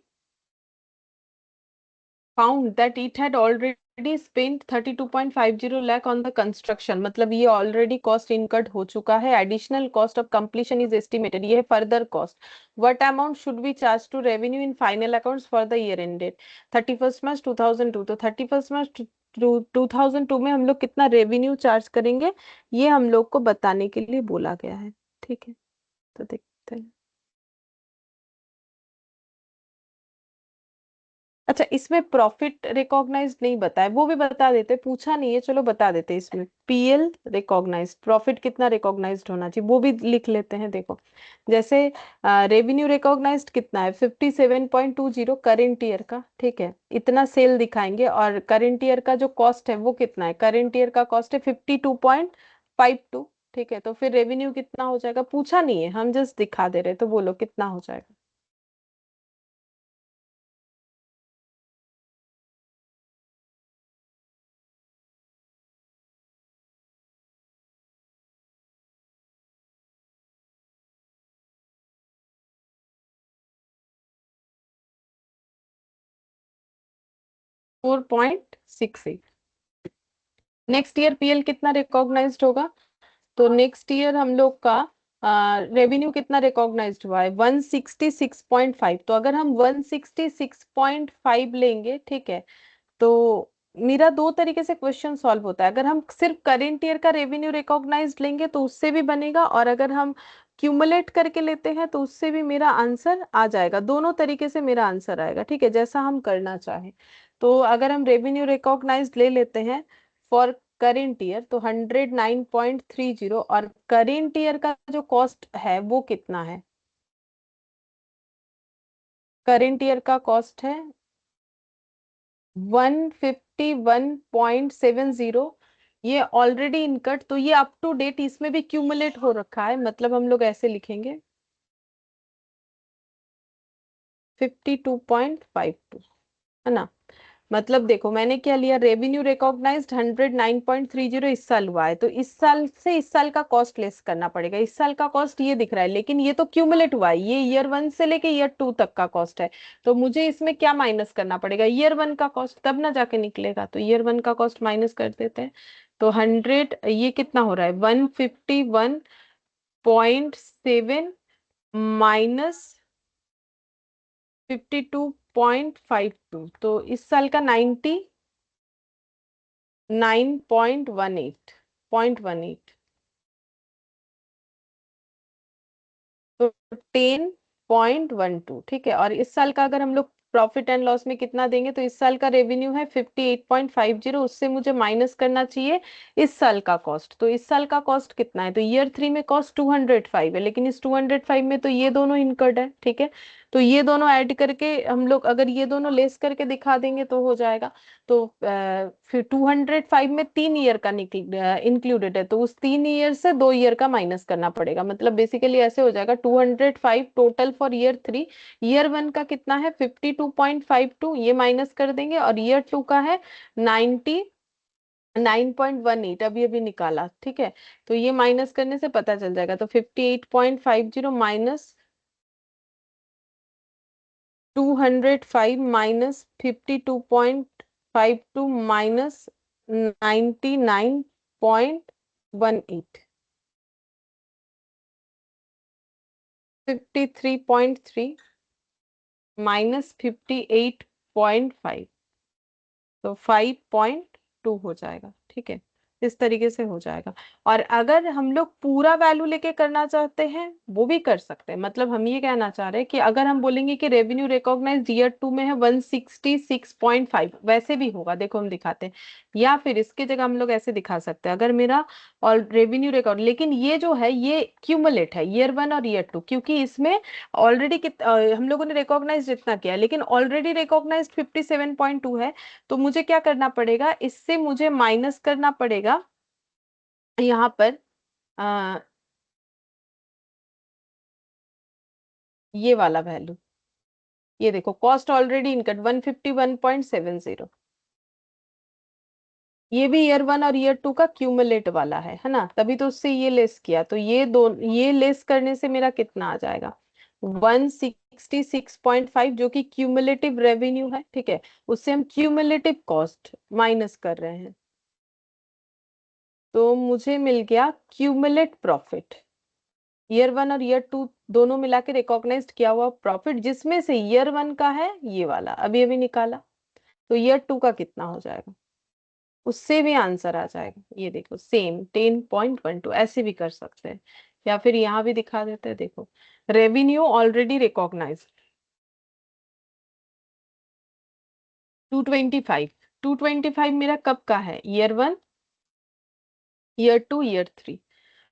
found that it had already spent 32.50 lakh on the construction, मतलब ये already cost incurred हो चुका है. Additional cost of completion is estimated, ये है further cost. What amount should be charge to revenue in final accounts for the year ended 31 March 2002. तो 31 March 2002 में हम लोग कितना रेवेन्यू चार्ज करेंगे, ये हम लोग को बताने के लिए बोला गया है. ठीक है, तो देखते हैं. अच्छा, इसमें प्रॉफिट रिकॉग्नाइज नहीं बताया, वो भी बता देते, पूछा नहीं है, चलो बता देते. इसमें पीएल रिकॉग्नाइज, प्रॉफिट कितना रिकॉग्नाइज्ड होना चाहिए वो भी लिख लेते हैं. देखो, जैसे रेवेन्यू रिकॉग्नाइज्ड कितना है 57.20 करेंट ईयर का. ठीक है, इतना सेल दिखाएंगे. और करेंट ईयर का जो कॉस्ट है वो कितना है, करेंट ईयर का कॉस्ट है 52.52. ठीक है, तो फिर रेवेन्यू कितना हो जाएगा, पूछा नहीं है, हम जस्ट दिखा दे रहे, तो बोलो कितना हो जाएगा. 4.68. नेक्स्ट ईयर पीएल कितना रिकॉग्नाइज्ड होगा, तो नेक्स्ट ईयर हम लोग का रेवेन्यू कितना रिकॉग्नाइज्ड हुआ है 166.5. तो अगर हम 166.5 लेंगे, ठीक है, तो मेरा दो तरीके से क्वेश्चन सॉल्व होता है. अगर हम सिर्फ करेंट ईयर का रेवेन्यू रिकॉग्नाइज्ड लेंगे तो उससे भी बनेगा, और अगर हम क्यूमुलेट करके लेते हैं तो उससे भी मेरा आंसर आ जाएगा. दोनों तरीके से मेरा आंसर आएगा. ठीक है, जैसा हम करना चाहें. तो अगर हम रेवेन्यू रिकॉग्नाइज्ड ले लेते हैं फॉर करेंट ईयर तो 109.30, और करेंट ईयर का जो कॉस्ट है वो कितना है, करेंट ईयर का कॉस्ट है 151.70. ये ऑलरेडी इनकट, तो ये अप टू डेट, इसमें भी क्यूमुलेट हो रखा है, मतलब हम लोग ऐसे लिखेंगे 52.52, है ना. मतलब देखो मैंने क्या लिया, रेवेन्यू रिकॉग्नाइज्ड 109.30 इस साल हुआ है, तो इस साल से इस साल का कॉस्ट लेस करना पड़ेगा. इस साल का कॉस्ट ये दिख रहा है, लेकिन ये तो क्यूमुलेट हुआ है, ये ईयर 1 से लेके ईयर 2 तक का कॉस्ट है. तो मुझे इसमें क्या माइनस करना पड़ेगा, ईयर 1 का कॉस्ट, तब ना जाके निकलेगा. तो ईयर 1 का कॉस्ट माइनस कर देते हैं. तो 100, ये कितना हो रहा है 151.7 माइनस 52.52, तो इस साल का 99.18. तो 10.12. ठीक है, और इस साल का अगर हम लोग प्रॉफिट एंड लॉस में कितना देंगे, तो इस साल का रेवेन्यू है 58.50, उससे मुझे माइनस करना चाहिए इस साल का कॉस्ट. तो इस साल का कॉस्ट कितना है, तो ईयर 3 में कॉस्ट 205 है, लेकिन इस 205 में तो ये दोनों इनकर्ड है. ठीक है, तो ये दोनों ऐड करके हम लोग अगर ये दोनों लेस करके दिखा देंगे तो हो जाएगा. तो फिर 205 में 3 ईयर का इंक्लूडेड है, तो उस 3 ईयर से 2 ईयर का माइनस करना पड़ेगा. मतलब बेसिकली ऐसे हो जाएगा 205 टोटल फॉर ईयर 3. ईयर 1 का कितना है 52.52, ये माइनस कर देंगे, और ईयर 2 का है 99.18, अभी अभी निकाला. ठीक है, तो ये माइनस करने से पता चल जाएगा. तो 58.50 माइनस 205 माइनस 52.52 माइनस 99.18, 53.3 माइनस 58.5, तो 5.2 हो जाएगा. ठीक है, इस तरीके से हो जाएगा. और अगर हम लोग पूरा वैल्यू लेके करना चाहते हैं वो भी कर सकते हैं. मतलब हम ये कहना चाह रहे हैं कि अगर हम बोलेंगे कि रेवेन्यू रिकॉग्नाइज्ड ईयर 2 में है 166.5, वैसे भी होगा. देखो हम दिखाते हैं, या फिर इसकी जगह हम लोग ऐसे दिखा सकते हैं, अगर मेरा और रेवेन्यू रिकॉर्ड, लेकिन ये जो है ये क्यूमुलेट है ईयर 1 और ईयर 2, क्योंकि इसमें ऑलरेडी हम लोगों ने रिकॉग्नाइज इतना किया, लेकिन ऑलरेडी रिकॉग्नाइज 57.2 है. तो मुझे क्या करना पड़ेगा, इससे मुझे माइनस करना पड़ेगा यहाँ पर ये वाला वैल्यू. ये देखो कॉस्ट ऑलरेडी इनकट 151.70, ये भी ईयर 1 और ईयर 2 का क्यूमुलेट वाला है ना, तभी तो उससे ये लेस किया. तो ये दो, ये लेस करने से मेरा कितना आ जाएगा, 166.5 जो कि क्यूमुलेटिव रेवेन्यू है, ठीक है, उससे हम क्यूमुलेटिव कॉस्ट माइनस कर रहे हैं, तो मुझे मिल गया क्यूमुलेट प्रॉफिट, ईयर 1 और ईयर 2 दोनों मिला के रिकॉग्नाइज्ड किया हुआ प्रॉफिट, जिसमें से ईयर 1 का है ये वाला अभी अभी निकाला, तो ईयर 2 का कितना हो जाएगा, उससे भी आंसर आ जाएगा। ये देखो सेम 10.12 ऐसे भी कर सकते हैं, या फिर यहाँ भी दिखा देते हैं। देखो रेवेन्यू ऑलरेडी रिकॉग्नाइज्ड 225, 225 मेरा कब का है, ईयर 1 ईयर 2 ईयर 3।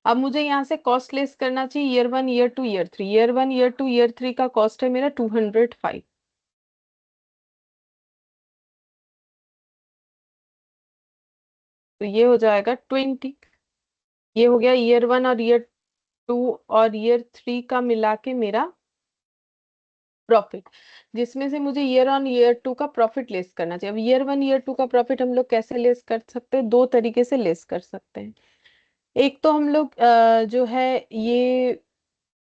अब मुझे यहाँ से कॉस्ट लेस करना चाहिए year 1 year 2 year 3, year 1 year 2 year 3 का कॉस्ट है मेरा 205, तो ये हो जाएगा 20। ये हो गया ईयर 1 और ईयर 2 और ईयर 3 का मिला के मेरा प्रॉफिट, जिसमें से मुझे ईयर 1 ईयर 2 का प्रॉफिट लेस करना चाहिए। अब ईयर 1 ईयर 2 का प्रॉफिट हम लोग कैसे लेस कर सकते हैं, दो तरीके से लेस कर सकते हैं। एक तो हम लोग जो है ये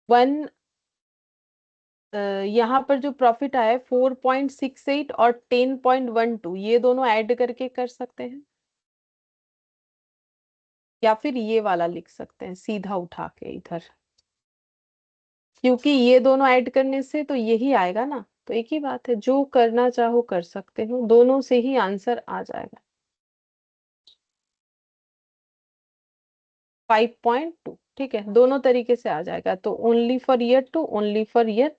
वन यहाँ पर जो प्रॉफिट आया है 4.68 और 10.12 ये दोनों ऐड करके कर सकते हैं, या फिर ये वाला लिख सकते हैं सीधा उठा के इधर, क्योंकि ये दोनों ऐड करने से तो यही आएगा ना, तो एक ही बात है, जो करना चाहो कर सकते हो, दोनों से ही आंसर आ जाएगा। 5.2, ठीक है, दोनों तरीके से आ जाएगा, तो only for year 2 only for year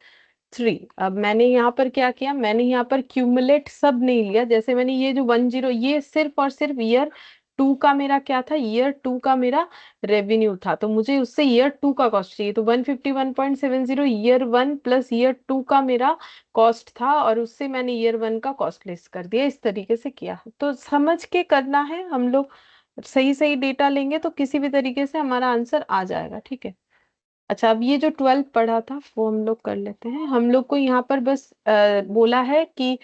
3। अब मैंने यहाँ पर क्या किया, मैंने यहाँ पर क्यूमुलेट सब नहीं लिया, जैसे मैंने ये जो 10 ये सिर्फ और सिर्फ ईयर 2 का मेरा क्या था, ईयर 2 का मेरा रेवेन्यू था, तो मुझे उससे ईयर 2 का कॉस्ट चाहिए, तो 151.70 ईयर 1 प्लस ईयर 2 का मेरा कॉस्ट था, और उससे मैंने ईयर 1 का कॉस्ट लेस कर दिया, इस तरीके से किया। तो समझ के करना है, हम लोग सही सही डेटा लेंगे तो किसी भी तरीके से हमारा आंसर आ जाएगा, ठीक है। अच्छा, अब ये जो 12 पढ़ा था वो हम लोग कर लेते हैं। हम लोग को यहाँ पर बस बोला है कि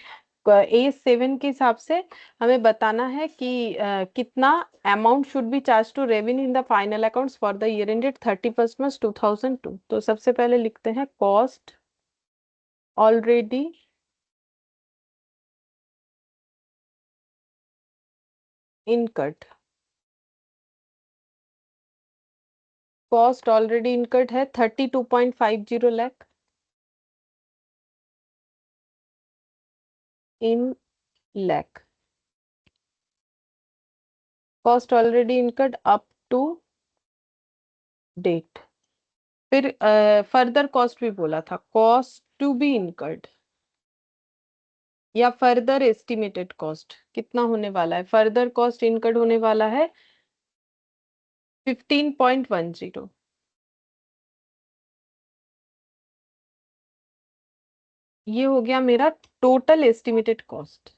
A7 के हिसाब से हमें बताना है कि कितना amount should be charge to revenue in the final accounts for the year ended 31 March 2002। तो सबसे पहले लिखते हैं cost already incurred, cost already incurred है 32.50 lakh in lakh, cost already incurred up to date. फिर फर्दर कॉस्ट भी बोला था, कॉस्ट टू बी इनकर्ड या फर्दर एस्टिमेटेड कॉस्ट कितना होने वाला है, फर्दर कॉस्ट इनकर्ड होने वाला है 15.10। ये हो गया मेरा टोटल एस्टिमेटेड कॉस्ट,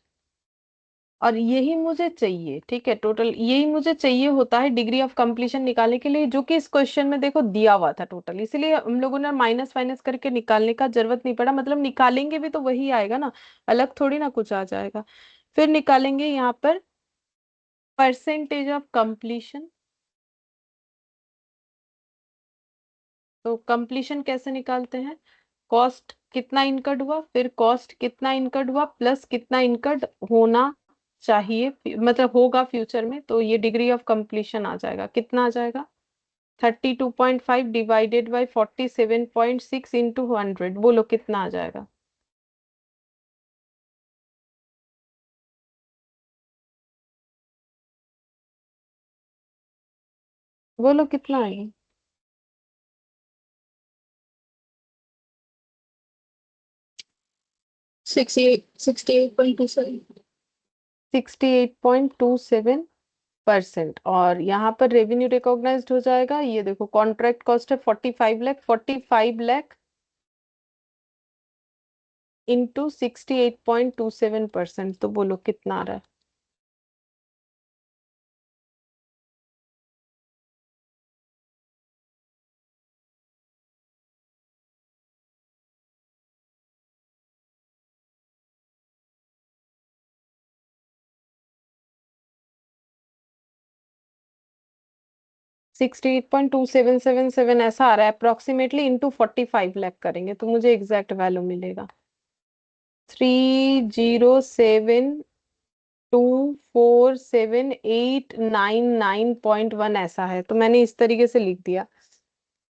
और यही मुझे चाहिए, ठीक है, टोटल यही मुझे चाहिए होता है डिग्री ऑफ कंप्लीशन निकालने के लिए, जो कि इस क्वेश्चन में देखो दिया हुआ था टोटल, इसलिए हम लोगों ने माइनस माइनस करके निकालने का जरूरत नहीं पड़ा, मतलब निकालेंगे भी तो वही आएगा ना, अलग थोड़ी ना कुछ आ जाएगा। फिर निकालेंगे यहाँ पर परसेंटेज ऑफ कंप्लीशन, तो कंप्लीशन कैसे निकालते हैं, कॉस्ट कितना इनकर्ड हुआ, फिर कॉस्ट कितना इनकर्ड हुआ प्लस कितना इनकर्ड होना चाहिए, मतलब होगा फ्यूचर में, तो ये डिग्री ऑफ कंप्लीशन आ जाएगा, कितना आ जाएगा 32.5 डिवाइडेड बाई 47.6 इंटू 100, बोलो कितना आ जाएगा। बोलो कितना आएगा। 68.27. 68.27%, और यहाँ पर रेवेन्यू रिकॉग्नाइज्ड हो जाएगा, ये देखो कॉन्ट्रैक्ट कॉस्ट है 45 लाख, 45 लाख इंटू 68.27%, तो बोलो कितना आ रहा है। 68.2777 ऐसा आ रहा है अप्रोक्सीमेटली, इंटू 45 लाख करेंगे तो मुझे एग्जैक्ट वैल्यू मिलेगा 307247899.1 ऐसा है, तो मैंने इस तरीके से लिख दिया।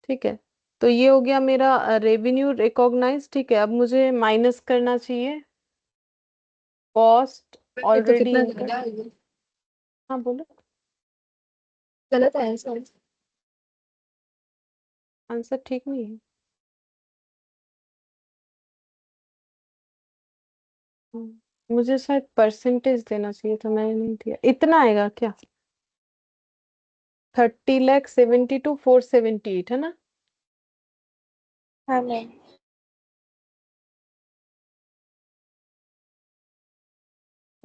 ठीक है, तो ये हो गया मेरा रेवेन्यू रिकॉग्नाइज। ठीक है, अब मुझे माइनस करना चाहिए कॉस्ट ये तो ऑलरेडी कितना इनकर्ड। ज्यादा है ये। हाँ बोलो, गलत है आंसर। आंसर ठीक नहीं है। मुझे शायद परसेंटेज देना चाहिए था, मैंने नहीं दिया। इतना आएगा क्या? 30,72,478 है ना? हाँ मैम।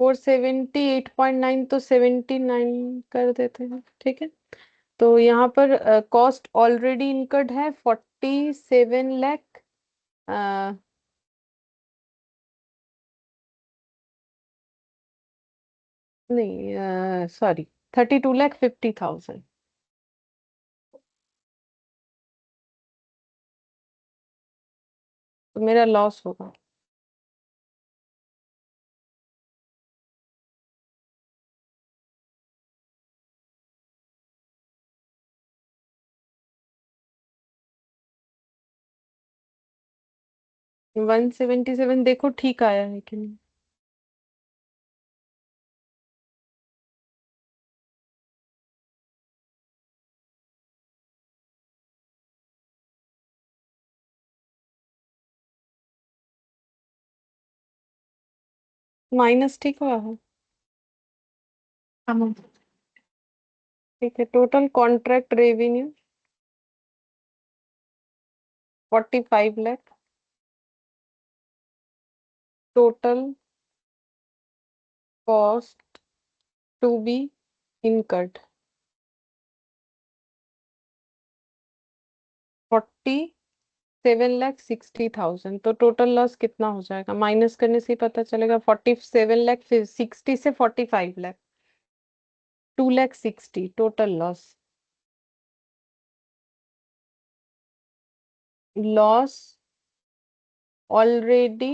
478.9 तो 79 कर देते हैं। ठीक है, तो यहाँ पर कॉस्ट ऑलरेडी इनकर्ड है 47 लाख। नहीं, सॉरी, 32,50,000। तो मेरा लॉस होगा 177। देखो ठीक आया है कि नहीं। माइनस ठीक हुआ है। हाँ मैम। ठीक है, total contract revenue 45 lakh. Total cost to be incurred 47,60,000। तो टोटल लॉस कितना हो जाएगा? माइनस करने से ही पता चलेगा। 47,60 से 45 lakh, 2,60,000 total loss. Loss already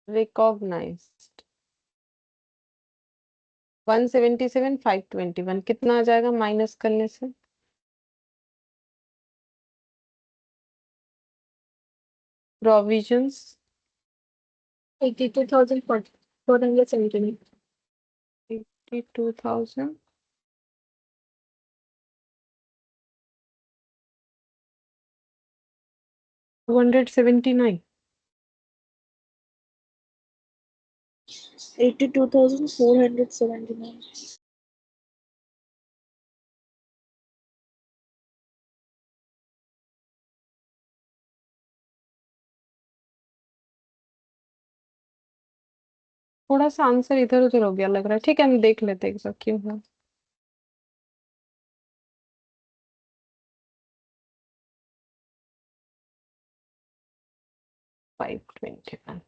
recognised 177,521। कितना आ जाएगा माइनस करने से? प्रोविजंस 82,479। 82,279। 82,479। थोड़ा सा आंसर इधर उधर हो गया लग रहा है। ठीक है, हम देख लेते हैं एक बार क्यों है। 521।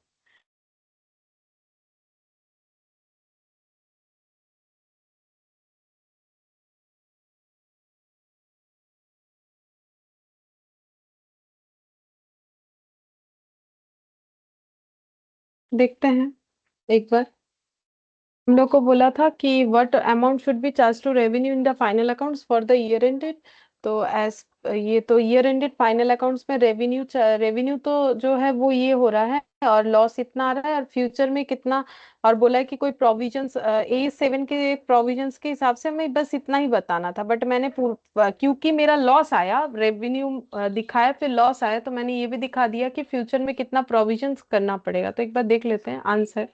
देखते हैं एक बार। हम लोग को बोला था कि what amount should be charge to revenue in the final accounts for the year ended. तो एज ये तो ईयर एंडेड फाइनल अकाउंट्स में रेवेन्यू तो जो है वो ये हो रहा है, और लॉस इतना आ रहा है, और फ्यूचर में कितना। और बोला है कि कोई प्रोविजंस A7 के प्रोविजंस के हिसाब से हमें बस इतना ही बताना था, बट मैंने क्योंकि मेरा लॉस आया, रेवेन्यू दिखाया फिर लॉस आया, तो मैंने ये भी दिखा दिया कि फ्यूचर में कितना प्रोविजंस करना पड़ेगा। तो एक बार देख लेते हैं आंसर।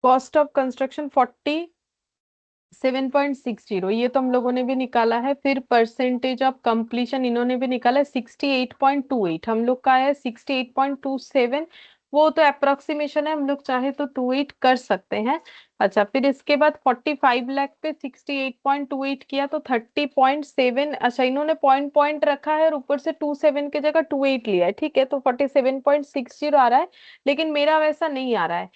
कॉस्ट ऑफ कंस्ट्रक्शन 47.60, ये तो हम लोगों ने भी निकाला है। फिर परसेंटेज ऑफ कंप्लीशन इन्होंने भी निकाला है 68.28, हम लोग का है 68.27। वो तो अप्रोक्सीमेशन है, हम लोग चाहे तो 28 कर सकते हैं। अच्छा, फिर इसके बाद 45 लाख पे 68.28 किया तो 30.7। अच्छा, इन्होंने पॉइंट पॉइंट रखा है और ऊपर से 27 की जगह 28 लिया है। ठीक है, तो 47.60 आ रहा है, लेकिन मेरा वैसा नहीं आ रहा है।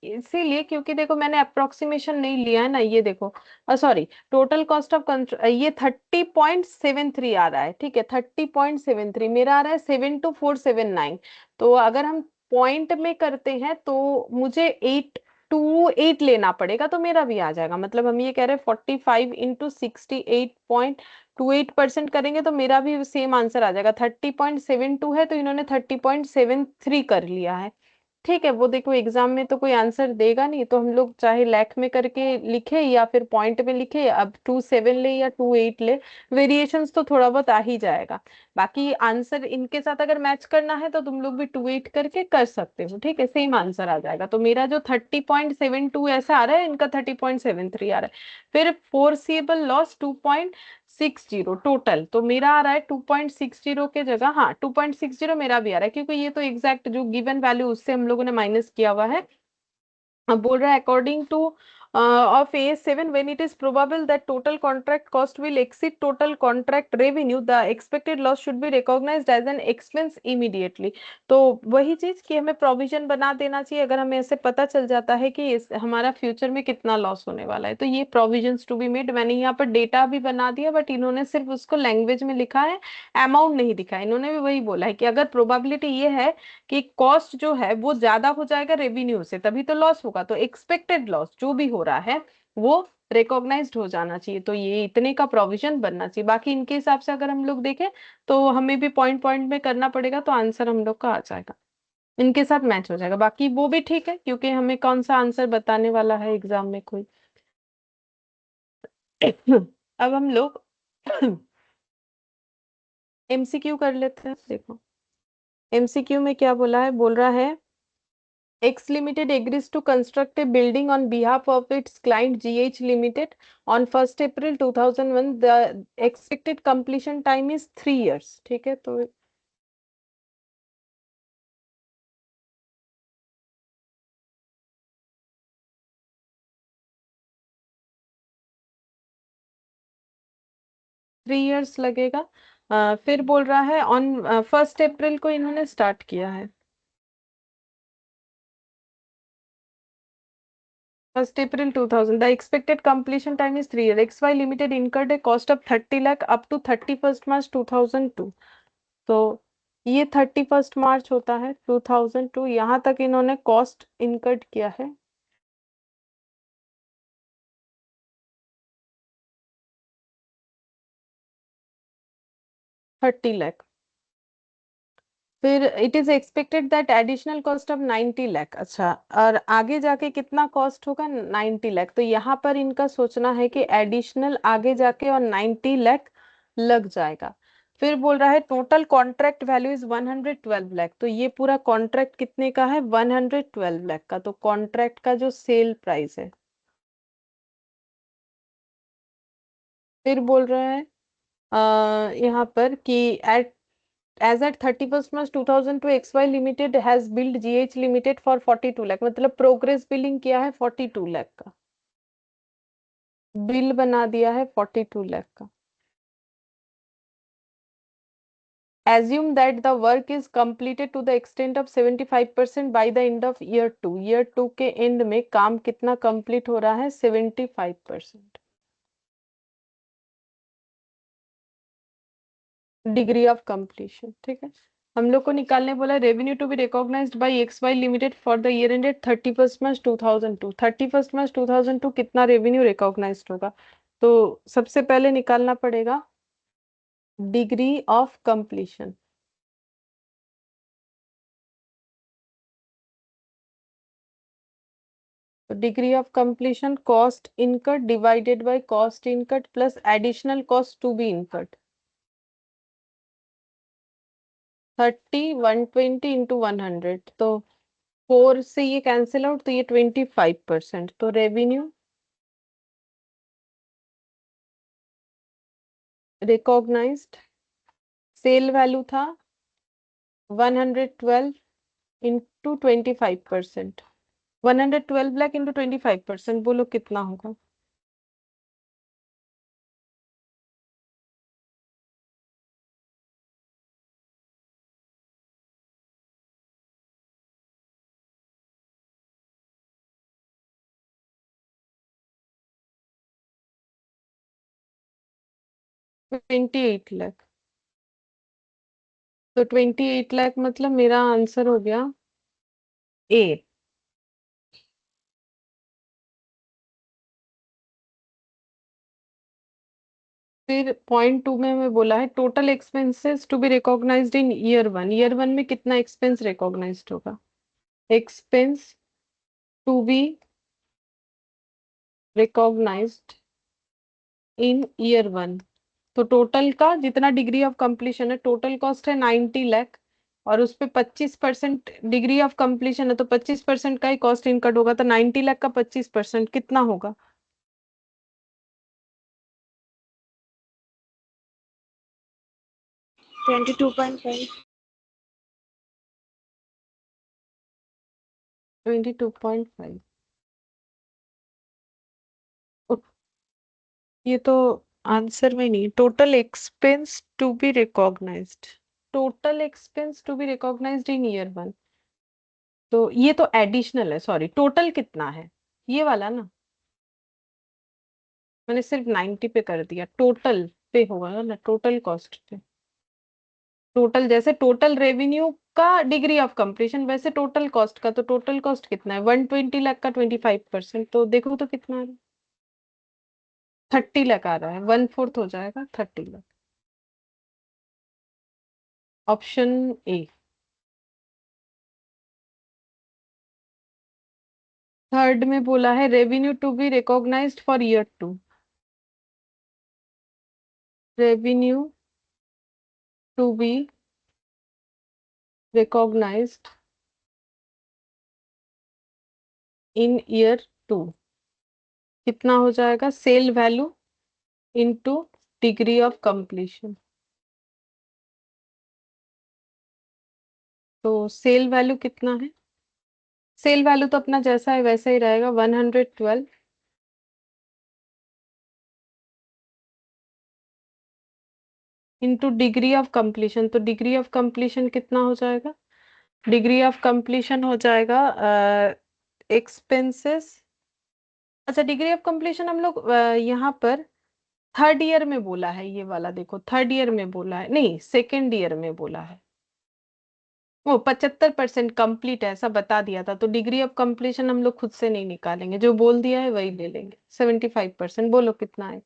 इसीलिए क्योंकि देखो मैंने अप्रोक्सीमेशन नहीं लिया है ना, ये देखो, सॉरी, टोटल कॉस्ट ऑफ ये 30.73 आ रहा है, ठीक है, 30.73, मेरा आ रहा है 72479। तो अगर हम पॉइंट में करते हैं तो मुझे 828 लेना पड़ेगा, तो मेरा भी आ जाएगा। मतलब हम ये कह रहे हैं 45 × 68.28% करेंगे तो मेरा भी सेम आंसर आ जाएगा। 30.72 है तो इन्होंने 30.73 कर लिया है। ठीक है, वो देखो एग्जाम में तो कोई आंसर देगा नहीं, तो हम लोग चाहे लैख में करके लिखे या फिर पॉइंट में लिखे, अब 27 ले या 28 ले, वेरिएशंस तो थोड़ा बहुत आ ही जाएगा। बाकी आंसर इनके साथ अगर मैच करना है तो तुम लोग भी 28 करके कर सकते हो, ठीक है, सेम आंसर आ जाएगा। तो मेरा जो 30.72 ऐसा आ रहा है, इनका 30.73 आ रहा है। फिर फोरसीएबल लॉस 2.60 टोटल, तो मेरा आ रहा है 2.60 के जगह, हाँ 2.60 मेरा भी आ रहा है, क्योंकि ये तो एग्जैक्ट जो गिवन वैल्यू उससे हम लोगों ने माइनस किया हुआ है। अब बोल रहा है according two of AS7 when it is probable that total contract cost will exceed total contract revenue, the expected loss should be recognized as an expense immediately। तो वही चीज कि हमें प्रोविजन बना देना चाहिए अगर हमें ऐसे पता चल जाता है कि हमारा फ्यूचर में कितना लॉस होने वाला है, तो ये प्रोविजंस टू बी मेड। मैंने यहाँ पर डेटा भी बना दिया, बट इन्होंने सिर्फ उसको लैंग्वेज में लिखा है, अमाउंट नहीं लिखा है। इन्होंने भी वही बोला है कि अगर प्रोबेबिलिटी ये है कि कॉस्ट जो है वो ज्यादा हो जाएगा रेवेन्यू से, तभी तो लॉस होगा, तो एक्सपेक्टेड लॉस जो भी हो रहा है वो रिकॉग्नाइज्ड हो जाना चाहिए, तो ये इतने का प्रोविजन बनना चाहिए। बाकी इनके हिसाब से अगर हम लोग देखें तो हमें भी पॉइंट पॉइंट में करना पड़ेगा, तो आंसर हम लोग का आ जाएगा, इनके साथ मैच हो जाएगा। बाकी वो भी ठीक है, क्योंकि हमें कौन सा आंसर बताने वाला है एग्जाम में कोई। अब हम लोग MCQ कर लेते हैं। देखो MCQ में क्या बोला है, बोल रहा है X Limited agrees to construct a building on behalf of its client GH Limited on 1st April 2001. The expected completion time is 3 years। ठीक है, तो 3 years लगेगा। फिर बोल रहा है ऑन 1st April को इन्होंने स्टार्ट किया है, 1st April 2000। The expected completion time is 3 years। XY Limited incurred a cost of 30 lakh up to 31st March 2002। तो ये 31st मार्च होता है 2002, यहाँ तक इन्होंने कॉस्ट इनकर्ड किया है। थर्टी लैख। फिर it is expected that additional cost of 90 lakh. अच्छा, और आगे जाके कितना कॉस्ट होगा, 90 लाख। तो यहाँ पर इनका सोचना है कि एडिशनल आगे जाके और 90 लाख लग जाएगा। फिर बोल रहा है total contract value is 112 lakh. तो ये पूरा कॉन्ट्रैक्ट कितने का है, 112 लाख का। तो कॉन्ट्रैक्ट का जो सेल प्राइस है, फिर बोल रहा है यहाँ पर कि eight as at 31st March 2002 XY Limited has billed GH Limited for 42 lakh. मतलब प्रोग्रेस बिलिंग किया है 42 लाख का, बिल बना दिया है 42 लाख का। Assume that the work is completed to the extent of 75% by the end of year 2। Year 2 के end में काम कितना कंप्लीट हो रहा है, 75%। डिग्री ऑफ कंप्लीशन, ठीक है। हम लोग को निकालने बोला revenue to be recognised by XY limited for the year ended 31st March 2002। 31st March 2002 कितना रेवेन्यू रिकॉग्नाइज्ड होगा, तो सबसे पहले निकालना पड़ेगा डिग्री ऑफ कंप्लीशन। तो degree of completion cost incurred divided by cost incurred plus additional cost to be incurred, 120 into 100। तो 4 से ये कैंसिल आउट, तो ये 25%। तो रेवेन्यू रिकॉग्नाइज्ड, सेल वैल्यू था 112 इंटू 25%, 112 लाख इंटू 25%, बोलो कितना होगा। 28 लाख। तो 28 लाख मतलब मेरा आंसर हो गया ए। फिर पॉइंट 2 में हमें बोला है total expenses to be recognised in year 1। Year 1 में कितना एक्सपेंस रिकॉग्नाइज्ड होगा? Expense to be recognised in year 1। तो टोटल का जितना डिग्री ऑफ कंप्लीशन है, टोटल कॉस्ट है 90 लाख, और उस पे 25% डिग्री ऑफ कंप्लीशन है, तो 25% का ही कॉस्ट इनकट होगा। तो 90 लाख का 25% कितना होगा? 22.5. 22.5। ये तो आंसर में नहीं, total expense to be recognised, total expense to be recognised in year 1। तो ये तो एडिशनल है, सॉरी, टोटल कितना है ये वाला ना, मैंने सिर्फ 90 पे कर दिया, टोटल पे होगा ना, टोटल कॉस्ट पे। टोटल जैसे टोटल रेवेन्यू का डिग्री ऑफ कंप्लीशन, वैसे टोटल कॉस्ट का, तो टोटल कॉस्ट कितना है? 120 लाख का 25%, तो देखो तो कितना है? 30 लाख आ रहा है, 1/4 हो जाएगा 30 लाख। Option A. थर्ड में बोला है revenue to be recognised for year 2। Revenue to be recognised in year 2 कितना हो जाएगा? Sale value into degree of completion. तो सेल वैल्यू कितना है? सेल वैल्यू तो अपना जैसा है वैसा ही रहेगा, 112 इंटू डिग्री ऑफ कंप्लीशन। तो डिग्री ऑफ कंप्लीशन कितना हो जाएगा? डिग्री ऑफ कंप्लीशन हो जाएगा एक्सपेंसेस। अच्छा, डिग्री ऑफ कंप्लीशन हम लोग यहाँ पर थर्ड ईयर में बोला है, ये वाला देखो, थर्ड ईयर में बोला है, नहीं सेकेंड ईयर में बोला है। वो 75% कंप्लीट है ऐसा बता दिया था, तो डिग्री ऑफ कंप्लीशन हम लोग खुद से नहीं निकालेंगे, जो बोल दिया है वही ले लेंगे। 75%, बोलो कितना है?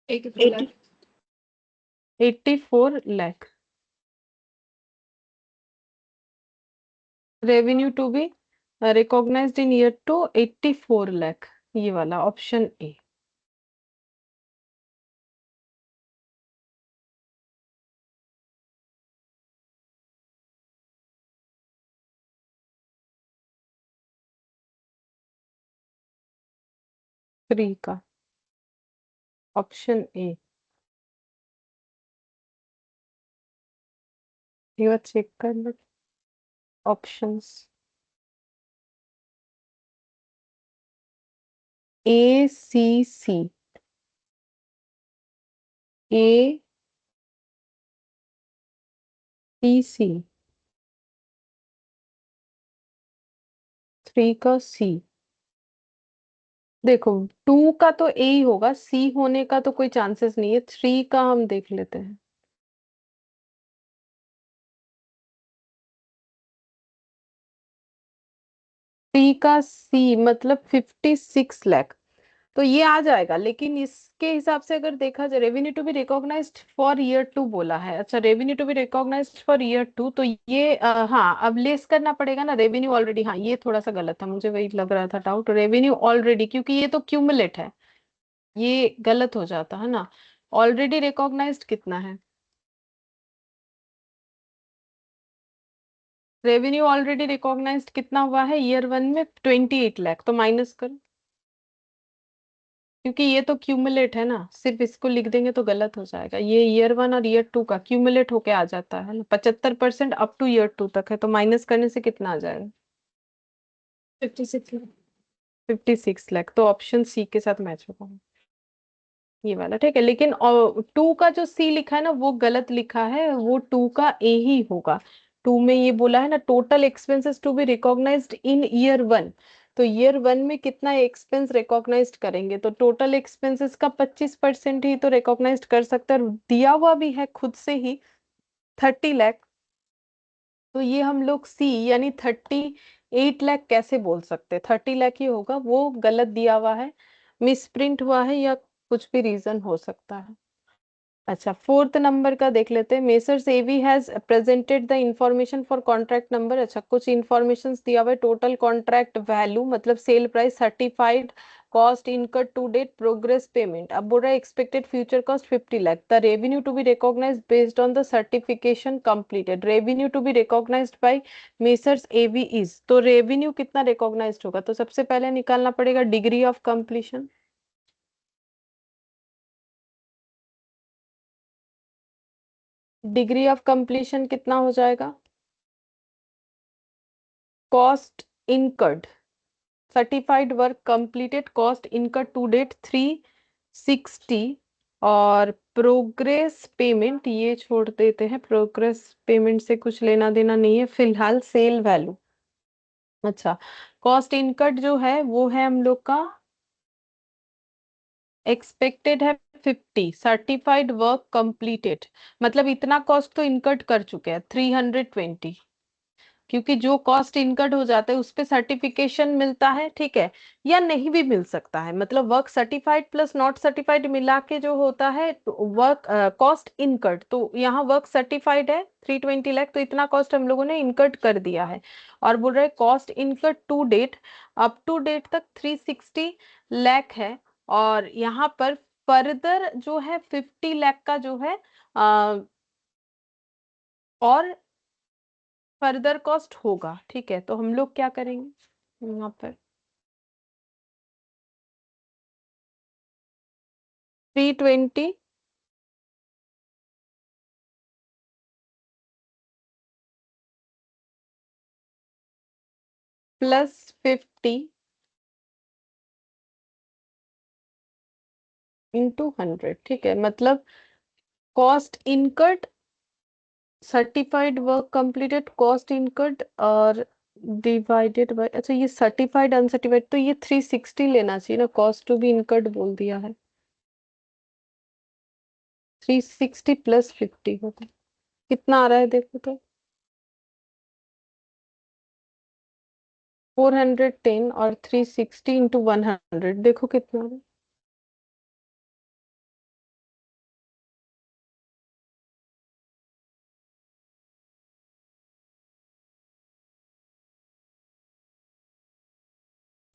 83 lakh. 84 lakh. Revenue to be recognised in year 2 84 lakh, ये वाला ऑप्शन ए। थ्री का ऑप्शन ए। एक बार चेक कर लो ऑप्शंस। ए सी सी, ए सी सी, 3 का सी। देखो 2 का तो ए ही होगा, सी होने का तो कोई चांसेस नहीं है, 3 का हम देख लेते हैं। सी का सी मतलब 56 लाख, तो ये आ जाएगा। लेकिन इसके हिसाब से अगर देखा जाए, revenue to be recognised for year 2 बोला है। अच्छा, revenue to be recognised for year 2, तो ये हाँ अब लेस करना पड़ेगा ना, रेवेन्यू ऑलरेडी, हाँ ये थोड़ा सा गलत था, मुझे वही लग रहा था डाउट, रेवेन्यू ऑलरेडी, क्योंकि ये तो क्यूमुलेट है, ये गलत हो जाता है ना। ऑलरेडी रिकॉग्नाइज्ड कितना है? रेवेन्यू ऑलरेडी रिकॉग्नाइज्ड कितना हुआ है ईयर 1 में? 28 लाख, तो माइनस करो, क्योंकि ये तो क्यूमुलेट है ना, सिर्फ इसको लिख देंगे तो गलत हो जाएगा। ये ईयर 1 और ईयर 2 का क्यूमुलेट होके आ जाता है ना, 75% अप टू ईयर 2 तक है, तो माइनस करने से कितना आ जाएगा? 56 लाख। 56 लाख, तो ऑप्शन सी के साथ मैच होगा ये वाला, ठीक है। लेकिन 2 का जो सी लिखा है ना वो गलत लिखा है, वो 2 का ए ही होगा। 2 में ये बोला है ना total expenses to be recognised in year 1, तो ईयर 1 में कितना एक्सपेंस रिकॉग्नाइज्ड करेंगे, तो टोटल एक्सपेंसेस का 25% ही तो रिकॉग्नाइज्ड कर सकते हैं, और दिया हुआ भी है खुद से ही 30 लाख। तो ये हम लोग सी यानी 38 लाख कैसे बोल सकते हैं, 30 लाख ही होगा, वो गलत दिया हुआ है, मिस प्रिंट हुआ है, या कुछ भी रीजन हो सकता है। अच्छा, फोर्थ नंबर का देख लेते हैं। Messrs AV has presented the information for contract number. अच्छा, कुछ इंफॉर्मेशन दिया हुआ है। टोटल कॉन्ट्रैक्ट वैल्यू मतलब sale price, certified cost incurred to date, progress payment. अब बोल रहा है expected future cost 50 lakh, the revenue to be recognised based on the certification completed. Revenue to be recognised by messrs AV is, तो revenue कितना recognised होगा, तो सबसे पहले निकालना पड़ेगा degree of completion. Degree of completion कितना हो जाएगा, cost incurred, certified work completed, cost incurred to date 360, और प्रोग्रेस पेमेंट ये छोड़ देते हैं, प्रोग्रेस पेमेंट से कुछ लेना देना नहीं है फिलहाल, सेल वैल्यू। अच्छा, कॉस्ट इनकर्ड जो है वो है हम लोग का एक्सपेक्टेड है 50, सर्टिफाइड वर्क कंप्लीटेड मतलब इतना कॉस्ट तो इनकर्ड कर चुके हैं 320, क्योंकि जो कॉस्ट इनकर्ड हो जाता है उस पे सर्टिफिकेशन मिलता है, ठीक है, या नहीं भी मिल सकता है, मतलब work certified plus not certified मिला के जो होता है वर्क कॉस्ट इनकर्ड, तो यहाँ वर्क सर्टिफाइड है 320 लाख, तो इतना कॉस्ट हम लोगों ने इनकर्ड कर दिया है। और बोल रहे cost incurred to date, up to date तक 360 लाख है, और यहाँ पर फर्दर जो है 50 लाख का जो है और फर्दर कॉस्ट होगा, ठीक है, तो हम लोग क्या करेंगे यहाँ पर 320 प्लस 50 इंटू 100, ठीक है, मतलब cost incurred, certified work completed, cost incurred और डिवाइडेड बाय, अच्छा ये सर्टिफाइड अनसर्टिफाइड, तो ये 360 लेना चाहिए ना, कॉस्ट टू बी इनकर्ड बोल दिया है, 360 प्लस 50 होगा, कितना आ रहा है देखो तो, 410 और 360 इंटू 100 देखो कितना आ रहा है,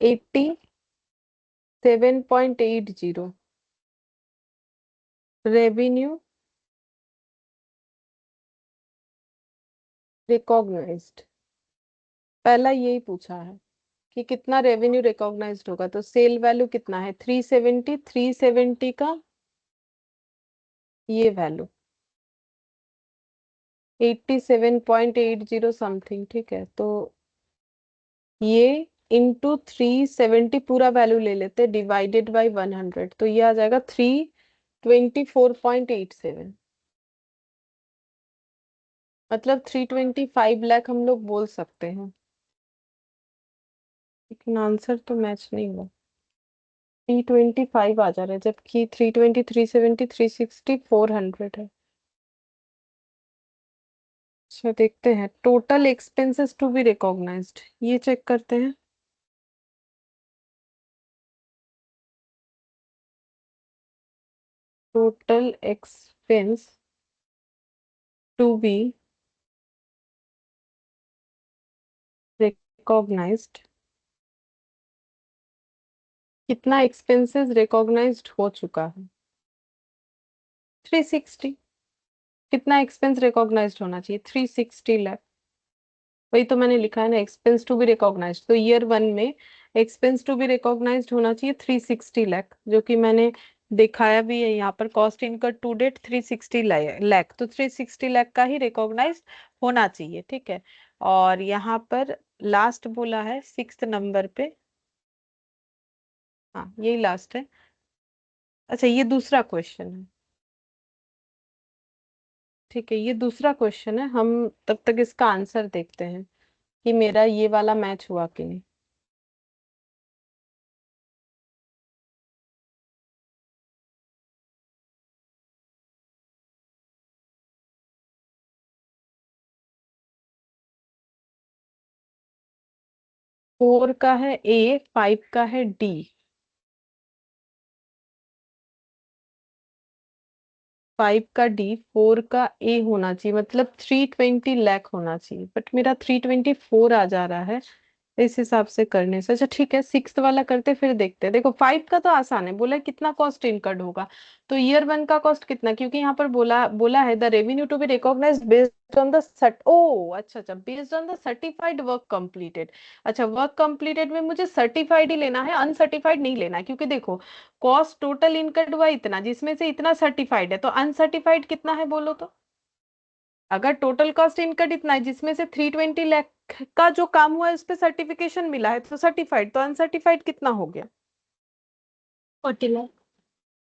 87.80 रेवेन्यू रिकॉग्नाइज्ड, पहला यही पूछा है कि कितना रेवेन्यू रिकॉग्नाइज्ड होगा, तो सेल वैल्यू कितना है 370, 370 का ये वैल्यू 87.80 समथिंग, ठीक है, तो ये इंटू 370 पूरा वैल्यू ले लेते डिवाइडेड बाई 100, तो ये आ जाएगा 324.87, मतलब 325 लाख हम लोग बोल सकते हैं, लेकिन आंसर तो मैच नहीं हुआ, 325 आ जा रहा है, जबकि 320, 370, 360, 400 है। अच्छा, देखते हैं total expenses to be recognised, ये चेक करते हैं। Total expense to be recognised, कितना एक्सपेंसेस रिकॉग्नाइज्ड हो चुका है 360, कितना एक्सपेंस रिकॉग्नाइज्ड होना चाहिए 360 लाख, वही तो मैंने लिखा है ना, एक्सपेंस टू बी रिकॉग्नाइज्ड, तो ईयर 1 में एक्सपेंस टू बी रिकॉग्नाइज्ड होना चाहिए 360 लाख, जो कि मैंने दिखाया भी है यहाँ पर, cost incurred to date 360 lakh, तो 360 लाख का ही रिकॉग्नाइज्ड होना चाहिए, ठीक है। और यहाँ पर लास्ट बोला है 6th नंबर पे, हाँ यही लास्ट है। अच्छा, ये दूसरा क्वेश्चन है, ठीक है, ये दूसरा क्वेश्चन है, हम तब तक इसका आंसर देखते हैं कि मेरा ये वाला मैच हुआ कि नहीं। 4 का है ए, 5 का है डी। 5 का डी, 4 का ए होना चाहिए, मतलब 320 लाख होना चाहिए, बट मेरा 324 आ जा रहा है इस हिसाब से करने से। अच्छा ठीक है, 6 वाला करते फिर देखते हैं। देखो 5 का तो आसान है, बोला है कितना कॉस्ट इनकर्ड होगा, तो ईयर 1 का कॉस्ट कितना, क्योंकि यहाँ पर बोला बोला है the revenue to be recognised based on the सट ओ अच्छा अच्छा, based on the certified work completed. अच्छा, वर्क कंप्लीटेड में मुझे सर्टिफाइड ही लेना है, अनसर्टिफाइड नहीं लेना है, क्योंकि देखो कॉस्ट टोटल इनकर्ड हुआ इतना, जिसमें से इतना सर्टिफाइड है, तो अनसर्टिफाइड कितना है बोलो तो। अगर टोटल कॉस्ट इनकट इतना है जिसमें से 320 लाख का जो काम हुआ है उस पे सर्टिफिकेशन मिला है तो सर्टिफाइड, तो अनसर्टिफाइड कितना हो गया 40 लाख।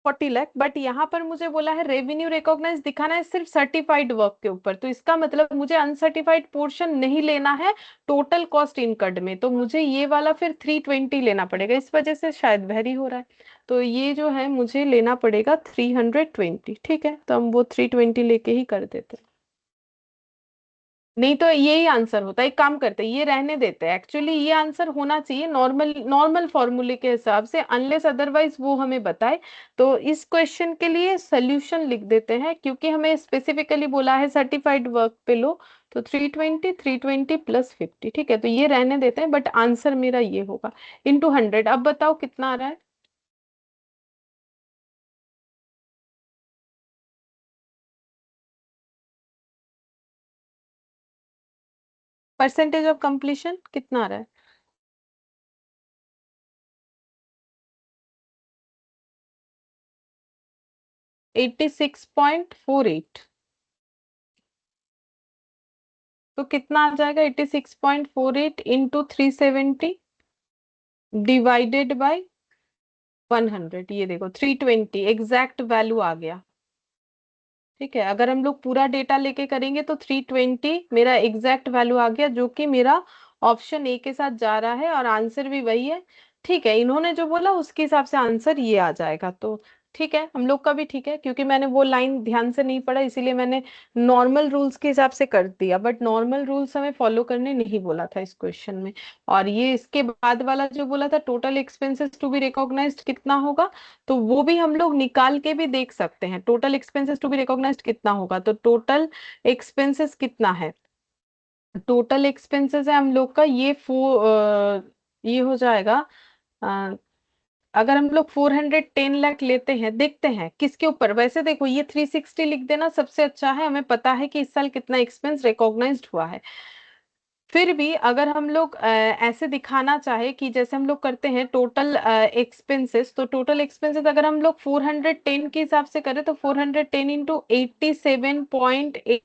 40 लाख। बट यहाँ पर मुझे बोला है रेवेन्यू रिकॉग्नाइज दिखाना है सिर्फ सर्टिफाइड वर्क के ऊपर, तो इसका मतलब मुझे अनसर्टिफाइड पोर्शन नहीं लेना है टोटल कॉस्ट इनकट में, तो मुझे ये वाला फिर 320 लेना पड़ेगा, इस वजह से शायद वेरी हो रहा है। तो ये जो है मुझे लेना पड़ेगा 320। ठीक है, तो हम वो 320 लेके ही कर देते हैं। नहीं तो यही आंसर होता है, एक काम करते हैं ये रहने देते हैं, एक्चुअली ये आंसर होना चाहिए नॉर्मल नॉर्मल फॉर्मूले के हिसाब से, अनलेस अदरवाइज वो हमें बताए। तो इस क्वेश्चन के लिए सोल्यूशन लिख देते हैं, क्योंकि हमें स्पेसिफिकली बोला है सर्टिफाइड वर्क पे लो, तो 320 320 प्लस 50। ठीक है, तो ये रहने देते हैं, बट आंसर मेरा ये होगा इंटू 100। अब बताओ कितना आ रहा है। परसेंटेज ऑफ कंप्लीशन कितना आ रहा है। 86.48। तो कितना आ जाएगा 86.48 इंटू 370 डिवाइडेड बाय 100। ये देखो 320 एग्जैक्ट वैल्यू आ गया। ठीक है, अगर हम लोग पूरा डेटा लेके करेंगे तो 320 मेरा एग्जैक्ट वैल्यू आ गया, जो कि मेरा ऑप्शन ए के साथ जा रहा है और आंसर भी वही है। ठीक है, इन्होंने जो बोला उसके हिसाब से आंसर ये आ जाएगा, तो ठीक है हम लोग का भी ठीक है, क्योंकि मैंने वो लाइन ध्यान से नहीं पढ़ा इसीलिए मैंने नॉर्मल रूल्स के हिसाब से कर दिया, बट नॉर्मल रूल्स हमें फॉलो करने नहीं बोला था इस क्वेश्चन में। और ये इसके बाद वाला जो बोला था total expenses to be recognised कितना होगा, तो वो भी हम लोग निकाल के भी देख सकते हैं, total expenses to be recognised कितना होगा। तो टोटल एक्सपेंसेस कितना है, टोटल एक्सपेंसेस है हम लोग का ये हो जाएगा। अ, अगर हम लोग 410 लाख लेते हैं, देखते हैं किसके ऊपर, वैसे देखो ये 360 लिख देना सबसे अच्छा है, हमें पता है कि इस साल कितना एक्सपेंस रिकॉग्नाइज्ड हुआ है। फिर भी अगर हम लोग ऐसे दिखाना चाहे कि जैसे हम लोग करते हैं टोटल एक्सपेंसेस, तो टोटल एक्सपेंसेस अगर हम लोग 410 के हिसाब से करें तो 410 इंटू 87.8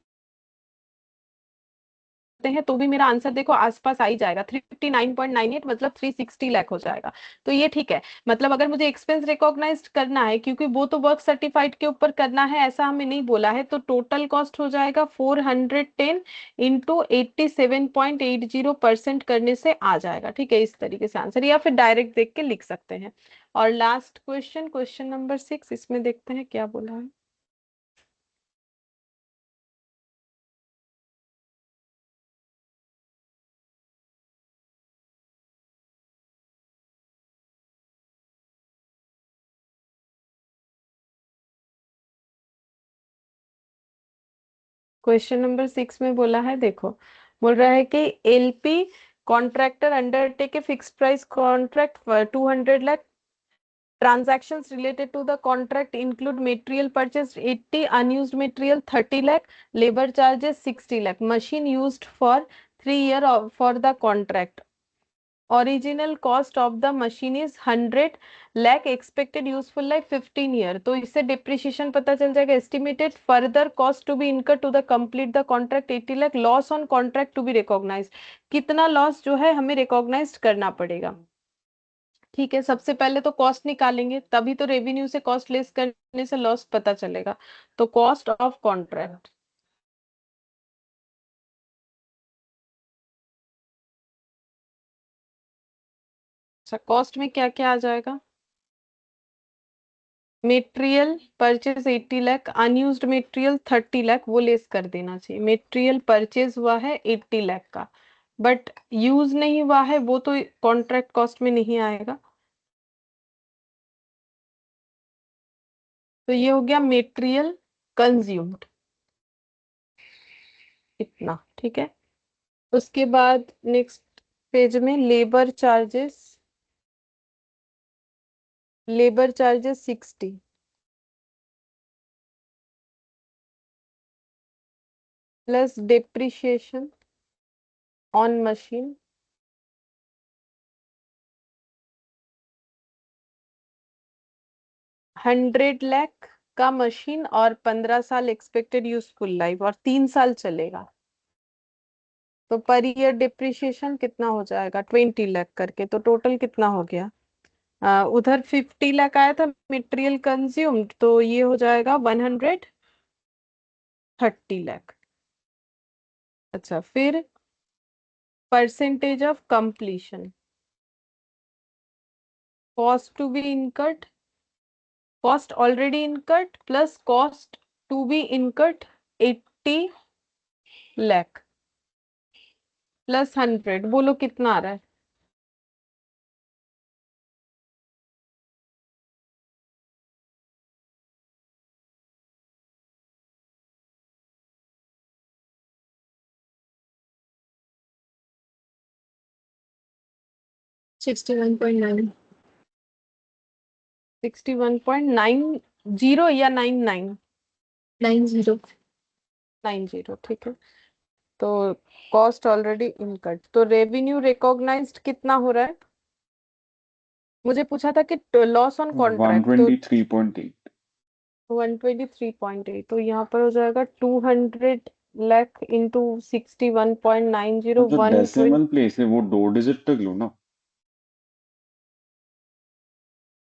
हैं, तो भी मेरा आंसर देखो आसपास आ ही जाएगा, 359.98 मतलब 360 लाख हो जाएगा। तो ये ठीक है, मतलब अगर मुझे एक्सपेंस रिकॉग्नाइज्ड करना है, क्योंकि वो तो वर्क सर्टिफाइड के ऊपर करना है ऐसा हमें नहीं बोला है, तो टोटल कॉस्ट हो जाएगा 410 इंटू 87.80% करने से आ जाएगा। ठीक है, इस तरीके से आंसर, या फिर डायरेक्ट देख के लिख सकते हैं। और लास्ट क्वेश्चन, क्वेश्चन नंबर 6, इसमें देखते हैं क्या बोला है। क्वेश्चन नंबर 6 में बोला है, देखो बोल रहा है कि LP contractor undertake a fix price contract for 200 lakh, transactions related to the contract include material purchased 80, unused material 30 lakh, labor charges 60 lakh, machine used for 3 year for the contract, original cost of the machine is 100 lakh, expected useful life 15 year. तो इससे depreciation पता चल जाएगा। Estimated further cost to be incur to the complete the contract 80 lakh, loss on contract to be recognise, कितना loss जो है हमें recognise करना पड़ेगा। ठीक है, सबसे पहले तो कॉस्ट निकालेंगे, तभी तो रेवेन्यू से कॉस्ट लेस करने से लॉस पता चलेगा। तो कॉस्ट ऑफ कॉन्ट्रैक्ट, अच्छा कॉस्ट में क्या क्या आ जाएगा, material purchase 80 lakh, unused material 30 lakh, वो लेस कर देना चाहिए। मेटेरियल परचेज हुआ है 80 लाख का, बट यूज नहीं हुआ है वो तो कॉन्ट्रैक्ट कॉस्ट में नहीं आएगा। तो ये हो गया मेटेरियल कंज्यूम्ड, इतना। ठीक है, उसके बाद नेक्स्ट पेज में labour charges 60 plus depreciation on machine 100 lakh का मशीन और 15 साल एक्सपेक्टेड यूजफुल लाइफ और 3 साल चलेगा। तो पर ईयर डिप्रिशिएशन कितना हो जाएगा 20 लाख करके, तो टोटल कितना हो गया। उधर 50 लाख आया था मटेरियल कंज्यूम्ड, तो ये हो जाएगा 130 लाख। अच्छा, फिर percentage of completion, cost to be incurred, cost already incurred plus cost to be incurred 80 lakh plus 100, बोलो कितना आ रहा है। 61.9. 61.90 या 99? 90. 90, ठीक है। तो कॉस्ट ऑलरेडी इनकट, तो रेवेन्यू रिकॉग्नाइज्ड कितना हो रहा है। मुझे पूछा था कि लॉस ऑन कॉन्ट्रैक्ट, तो 123.8। 123.8, तो यहाँ पर हो जाएगा 200 लाख इंटू 61.90, तो जो 120। डेसिमल प्लेस है वो 2 डिजिट तक लो ना।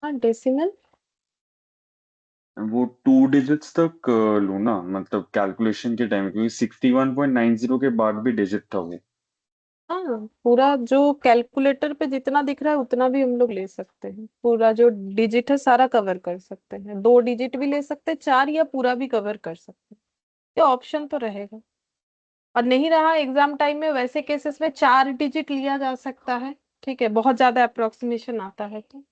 हाँ, डेसिमल। वो 2 डिजिट्स तक लो ना, मतलब कैलकुलेशन के टाइम, क्योंकि 61.90 के बाद भी डिजिट था वो। हाँ, पूरा जो कैलकुलेटर पे जितना दिख रहा है उतना भी हम लोग ले सकते हैं, पूरा जो डिजिट है सारा कवर कर सकते हैं, 2 डिजिट भी ले सकते हैं, 4 या पूरा भी कवर कर सकते हैं। ये ऑप्शन तो रहेगा। और नहीं रहा एग्जाम टाइम में, वैसे केसेस में 4 डिजिट लिया जा सकता है। ठीक है, बहुत ज्यादा अप्रोक्सीमेशन आता है तो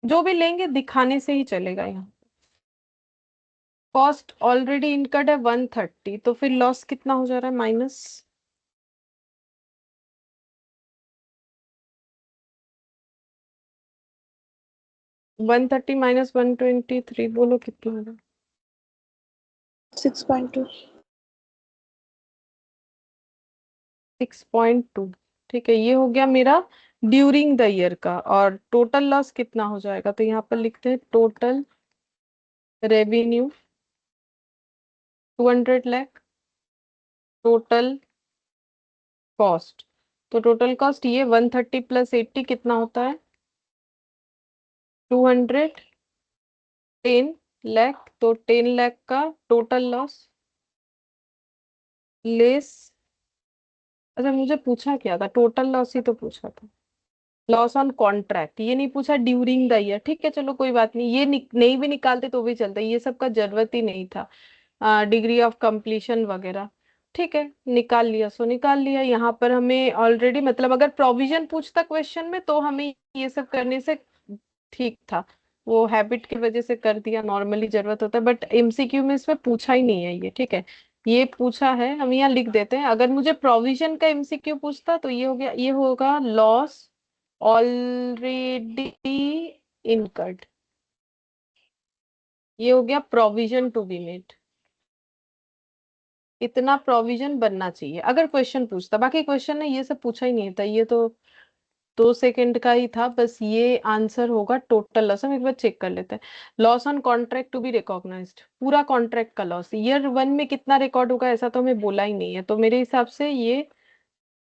जो भी लेंगे दिखाने से ही चलेगा। यहाँ कॉस्ट ऑलरेडी इनकर्ड है 130, तो फिर लॉस कितना हो जा रहा है माइनस। 130 माइनस 123, बोलो कितना होगा। 6.2. 6.2। ठीक है, ये हो गया मेरा ड्यूरिंग द ईयर का। और टोटल लॉस कितना हो जाएगा, तो यहाँ पर लिखते हैं total revenue 200 lakh, total cost, तो टोटल कॉस्ट ये 130 प्लस 80 कितना होता है 210 लाख, तो 10 लाख का टोटल लॉस लेस। अच्छा, मुझे पूछा क्या था, टोटल लॉस ही तो पूछा था, लॉस ऑन कॉन्ट्रैक्ट, ये नहीं पूछा ड्यूरिंग द ईयर। ठीक है, चलो कोई बात नहीं, ये नहीं भी निकालते तो भी चलता, ये सब का जरूरत ही नहीं था, डिग्री ऑफ कंप्लीशन वगैरह। ठीक है, निकाल लिया सो निकाल लिया। यहाँ पर हमें ऑलरेडी, मतलब अगर प्रोविजन पूछता क्वेश्चन में तो हमें ये सब करने से ठीक था, वो हैबिट की वजह से कर दिया, नॉर्मली जरूरत होता है, बट एमसीक्यू में इसमें पूछा ही नहीं है ये। ठीक है, ये पूछा है, हम यहाँ लिख देते हैं। अगर मुझे प्रोविजन का एमसीक्यू पूछता तो ये हो गया, ये होगा लॉस ऑलरेडी इनकर्ड, ये हो गया प्रोविजन टू बी मेड। इतना प्रोविजन बनना चाहिए अगर क्वेश्चन पूछता, बाकी क्वेश्चन ने ये सब पूछा ही नहीं था, ये तो 2 सेकंड का ही था बस। ये आंसर होगा टोटल लॉस। हम एक बार चेक कर लेते हैं, loss on contract to be recognised, पूरा कॉन्ट्रैक्ट का लॉस ईयर 1 में कितना रिकॉर्ड होगा ऐसा तो हमें बोला ही नहीं है, तो मेरे हिसाब से ये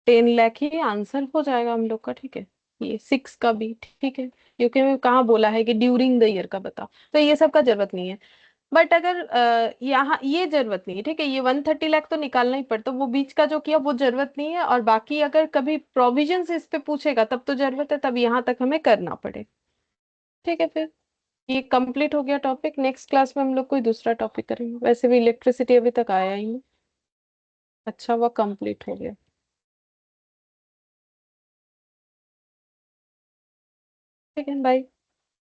10 लाख ही आंसर हो जाएगा हम लोग का। ठीक है, ये 6 का भी ठीक है, क्योंकि मैं कहाँ बोला है कि ड्यूरिंग द ईयर का बताओ, तो ये सब का जरूरत नहीं है। बट अगर यहाँ ये जरूरत नहीं है, ठीक है, ये 130 लाख तो निकालना ही पड़ता, वो बीच का जो किया वो जरूरत नहीं है, और बाकी अगर कभी प्रोविजन इस पे पूछेगा तब तो जरूरत है, तब यहाँ तक हमें करना पड़े। ठीक है, फिर ये कंप्लीट हो गया टॉपिक। नेक्स्ट क्लास में हम लोग कोई दूसरा टॉपिक करेंगे, वैसे भी इलेक्ट्रिसिटी अभी तक आया ही नहीं। अच्छा हुआ कंप्लीट हो गया। ठीक है, बाय।